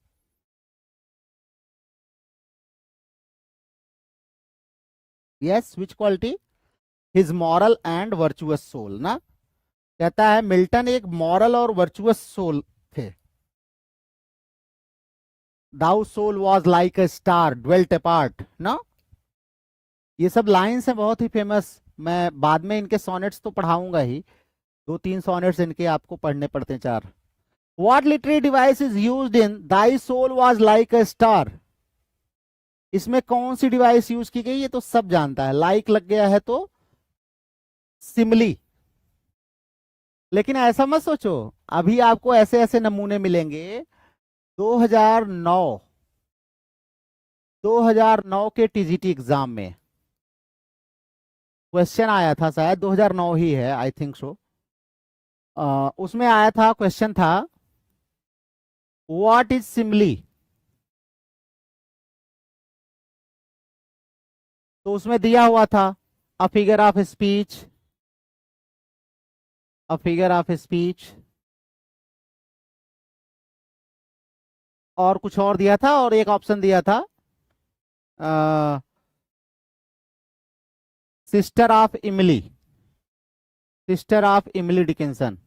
Yes, which quality? His moral and virtuous soul ना। कहता है मिल्टन एक मॉरल और वर्चुअस सोल थे। Thou soul was like a star dwelt apart ना। ये सब लाइन्स हैं बहुत ही फेमस, मैं बाद में इनके सोनेट्स तो पढ़ाऊंगा ही, 2-3 सोनेट्स इनके आपको पढ़ने पड़ते हैं, 4। What literary device is used in thy soul was like a star? इसमें कौन सी डिवाइस यूज की गई, ये तो सब जानता है, लाइक लग गया है तो सिमली। लेकिन ऐसा मत सोचो, अभी आपको ऐसे ऐसे नमूने मिलेंगे, 2009 के टीजीटी एग्जाम में क्वेश्चन आया था, शायद 2009 ही है, आई थिंक सो। उसमें आया था, क्वेश्चन था व्हाट इज सिमली। तो उसमें दिया हुआ था a figure of speech, a figure of speech, और कुछ और दिया था, और एक ऑप्शन दिया था सिस्टर ऑफ इमली, सिस्टर ऑफ इमली डिकिंसन।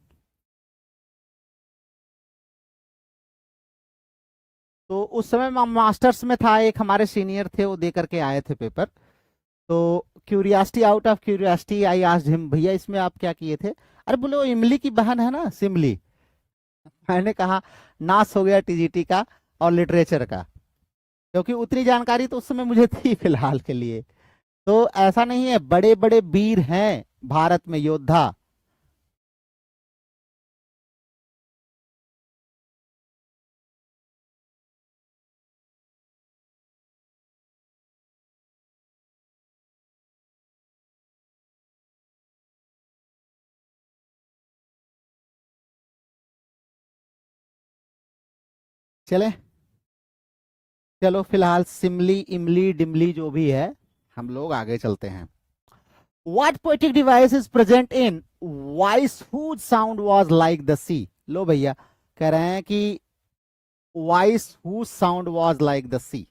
तो उस समय मास्टर्स में था, एक हमारे सीनियर थे, वो दे करके आए थे पेपर। तो curiosity, out of curiosity I asked him, भैया इसमें आप क्या किए थे? अरे बोले वो इमली की बहन है ना, सिमली। मैंने कहा नाश हो गया टीजीटी का और लिटरेचर का, क्योंकि उतनी जानकारी तो उस समय मुझे थी फिलहाल के लिए। तो ऐसा नहीं है, बड़े बड़े वीर हैं भारत में, योद्धा। चले, चलो फिलहाल सिमली, इमली, डिमली जो भी है, हम लोग आगे चलते हैं। What poetic device is present in voice whose sound was like the sea? लो भैया, कह रहे हैं कि voice whose sound was like the sea.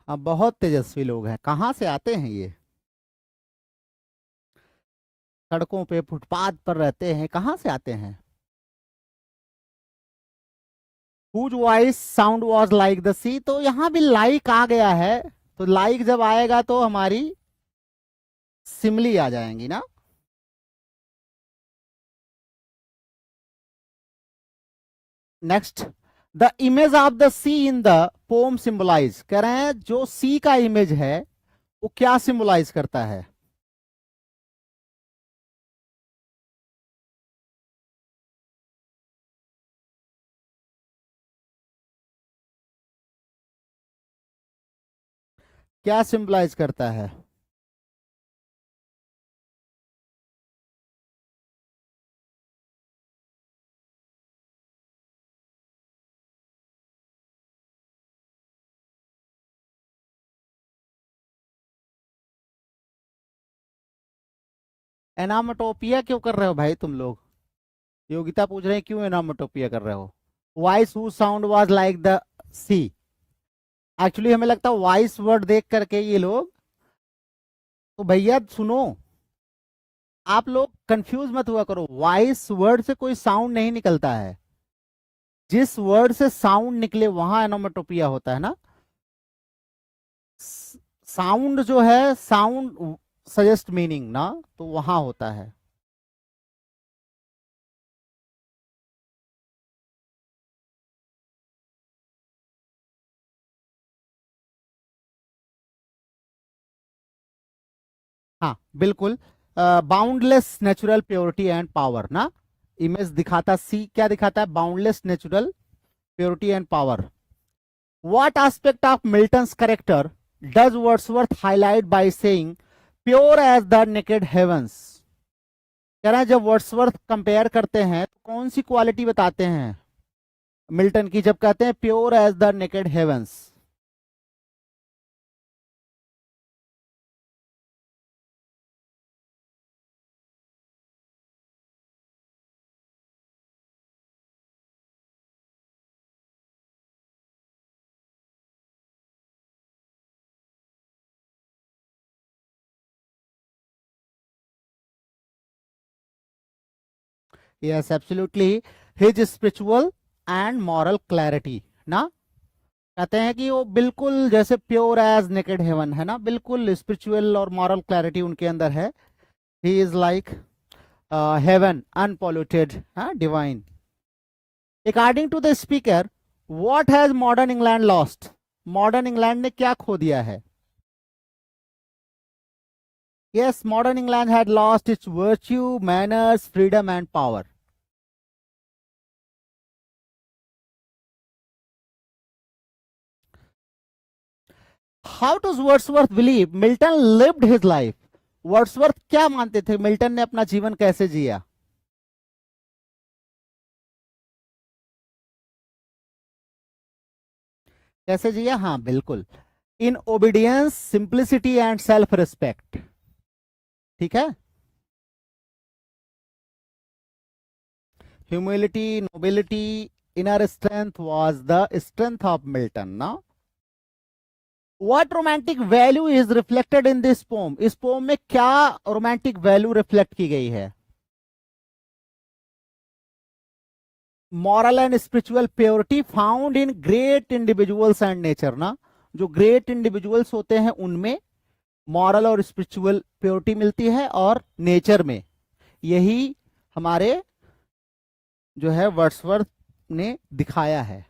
हाँ, बहुत तेजस्वी लोग हैं। कहाँ से आते हैं ये? सड़कों पे, फुटपाथ पर रहते हैं, कहाँ से आते हैं? Whose voice sound was like the sea? तो यहाँ भी like आ गया है, तो like जब आएगा तो हमारी सिमली आ जाएंगी ना। Next, the image of the sea in the poem symbolise, कह रहे हैं जो सी का इमेज है वो क्या सिंबलाइज करता है? क्या सिंबलाइज करता है? एनामोटोपिया क्यों कर रहे हो भाई तुम लोग? योगिता पूछ रहे हैं क्यों एनामोटोपिया कर रहे हो? Voice who sound was like the sea. Actually हमें लगता है वॉइस वर्ड देख करके ये लोग, तो भैया सुनो, आप लोग कंफ्यूज मत हुआ करो, वॉइस वर्ड से कोई साउंड नहीं निकलता है। जिस वर्ड से साउंड निकले वहां एनामोटोपिया होता है ना। साउंड जो है, साउंड सजेस्ट मीनिंग ना, तो वहां होता है। हाँ बिल्कुल, boundless natural purity and power ना। इमेज दिखाता, सी क्या दिखाता है? Boundless natural purity and power. What aspect of Milton's character does Wordsworth highlight by saying pure as the naked heavens? कह रहे हैं जब वर्ड्सवर्थ कंपेयर करते हैं तो कौन सी क्वालिटी बताते हैं मिल्टन की, जब कहते हैं pure as the naked heavens? Yes absolutely, his spiritual and moral clarity ना। कहते हैं कि वो बिल्कुल जैसे प्योर एज नेकेड हेवन है ना, बिल्कुल स्पिरिचुअल और मॉरल क्लैरिटी उनके अंदर है। He is like heaven unpolluted, divine. According to the speaker, what has modern England lost? Modern England ने क्या खो दिया है? Yes, modern England had lost its virtue, manners, freedom and power. How does Wordsworth believe Milton lived his life? Wordsworth क्या मानते थे मिल्टन ने अपना जीवन कैसे जिया? कैसे जिया? हाँ बिल्कुल, in obedience, simplicity and self respect. ठीक है, humility, nobility, inner strength was the strength of Milton ना. What romantic value is reflected in this poem? इस पोम में क्या रोमांटिक वैल्यू रिफ्लेक्ट की गई है? Moral and spiritual purity found in great individuals and nature ना. जो ग्रेट इंडिविजुअल्स होते हैं उनमें मॉरल और स्पिरिचुअल प्योरिटी मिलती है, और नेचर में. यही हमारे जो है वर्ड्सवर्थ ने दिखाया है.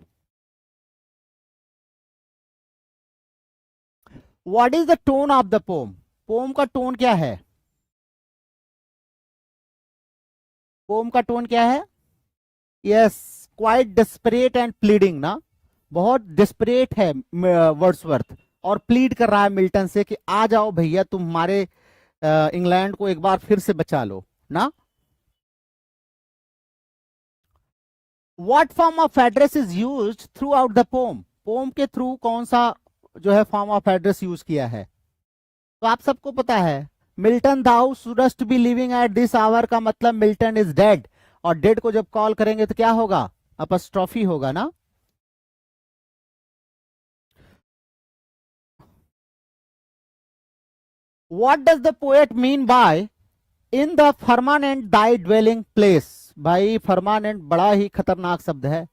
What is the tone of the poem? Poem का टोन क्या है? पोम का टोन क्या है? Yes, quite desperate and pleading ना. बहुत डिस्परेट है वर्ड्सवर्थ, और प्लीड कर रहा है मिल्टन से कि आ जाओ भैया, तुम हमारे इंग्लैंड को एक बार फिर से बचा लो ना. What form of address is used throughout the poem? Poem के थ्रू कौन सा जो है फॉर्म ऑफ एड्रेस यूज किया है? तो आप सबको पता है, Milton thou shouldst be living at this hour का मतलब मिल्टन इज डेड. और डेड को जब कॉल करेंगे तो क्या होगा? अपस्ट्रॉफी होगा ना. What does the poet mean by in the permanent Dai dwelling place? भाई परमानेंट बड़ा ही खतरनाक शब्द है.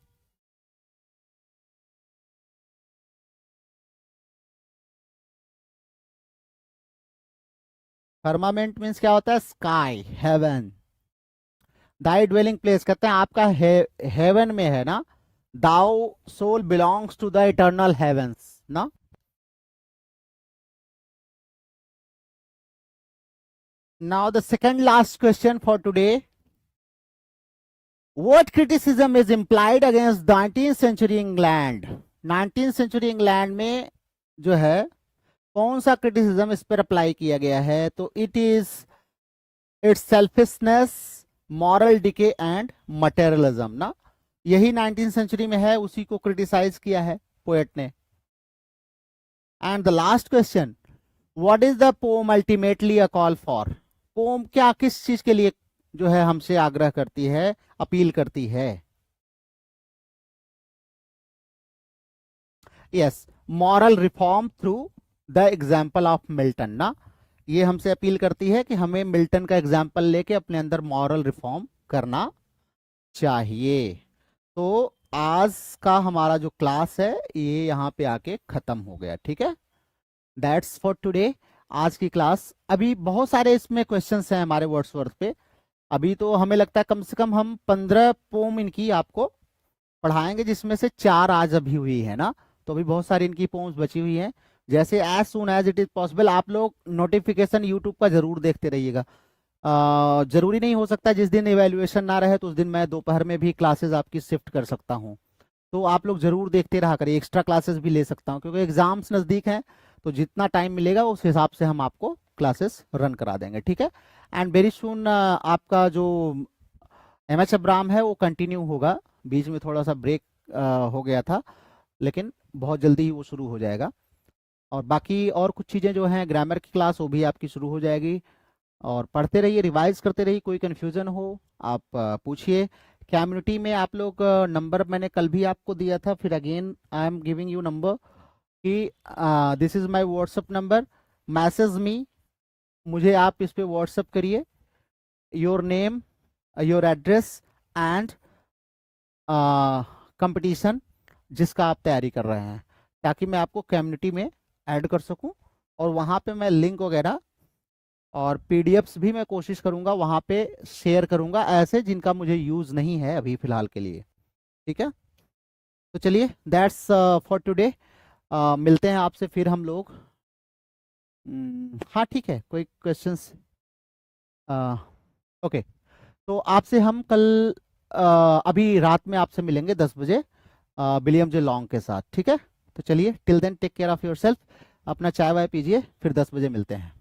फर्मामेंट मीन्स क्या होता है? Sky, heaven. Thy dwelling place कहते हैं आपका हेवन में है ना. Thou soul belongs to the eternal heavens ना. Now the second last question for today. What criticism is implied against 19th century England? 19th century England में जो है कौन सा क्रिटिसिज्म इस पर अप्लाई किया गया है? तो it is it's selfishness, moral decay and materialism ना. यही 19th सेंचुरी में है, उसी को क्रिटिसाइज किया है पोएट ने. And the last question, what is the poem ultimately a call for? Poem क्या किस चीज के लिए जो है हमसे आग्रह करती है, अपील करती है? Yes, moral reform through the example of Milton ना. ये हमसे अपील करती है कि हमें मिल्टन का एग्जाम्पल लेके अपने अंदर मॉरल रिफॉर्म करना चाहिए. तो आज का हमारा जो क्लास है ये यहाँ पे आके खत्म हो गया. ठीक है, दैट्स फॉर टुडे. आज की क्लास, अभी बहुत सारे इसमें क्वेश्चंस हैं हमारे वर्ड्सवर्थ पे. अभी तो हमें लगता है कम से कम हम 15 पोम इनकी आपको पढ़ाएंगे, जिसमें से 4 आज अभी हुई है ना. तो अभी बहुत सारी इनकी पोम्स बची हुई हैं. जैसे as soon as it is possible आप लोग नोटिफिकेशन यूट्यूब का जरूर देखते रहिएगा. जरूरी नहीं हो सकता जिस दिन इवेल्युएशन ना रहे तो उस दिन मैं दोपहर में भी क्लासेस आपकी शिफ्ट कर सकता हूँ. तो आप लोग जरूर देखते रहा करिए. एक्स्ट्रा क्लासेस भी ले सकता हूँ क्योंकि एग्जाम्स नज़दीक हैं, तो जितना टाइम मिलेगा उस हिसाब से हम आपको क्लासेस रन करा देंगे. ठीक है, एंड वेरी सुन आपका जो एमएच अब्राम है वो कंटिन्यू होगा. बीच में थोड़ा सा ब्रेक हो गया था, लेकिन बहुत जल्दी ही वो शुरू हो जाएगा. और बाकी और कुछ चीज़ें जो हैं, ग्रामर की क्लास वो भी आपकी शुरू हो जाएगी. और पढ़ते रहिए, रिवाइज करते रहिए. कोई कन्फ्यूज़न हो आप पूछिए. कम्युनिटी में आप लोग नंबर मैंने कल भी आपको दिया था, फिर again I am giving you number कि this is my WhatsApp number. Message me, मुझे आप इस पे व्हाट्सअप करिए your name, your address and competition जिसका आप तैयारी कर रहे हैं, ताकि मैं आपको कम्युनिटी में ऐड कर सकूं. और वहाँ पे मैं लिंक वगैरह और पीडीएफ्स भी मैं कोशिश करूंगा वहाँ पे शेयर करूंगा, ऐसे जिनका मुझे यूज़ नहीं है अभी फ़िलहाल के लिए. ठीक है. तो चलिए, दैट्स फॉर टुडे। मिलते हैं आपसे फिर हम लोग। हाँ ठीक है, कोई क्वेश्चंस? ओके, तो आपसे हम कल अभी रात में आपसे मिलेंगे 10 बजे विलियम जे लॉन्ग के साथ, ठीक है? तो चलिए, till then take care of yourself, अपना चाय वाय पीजिए, फिर 10 बजे मिलते हैं।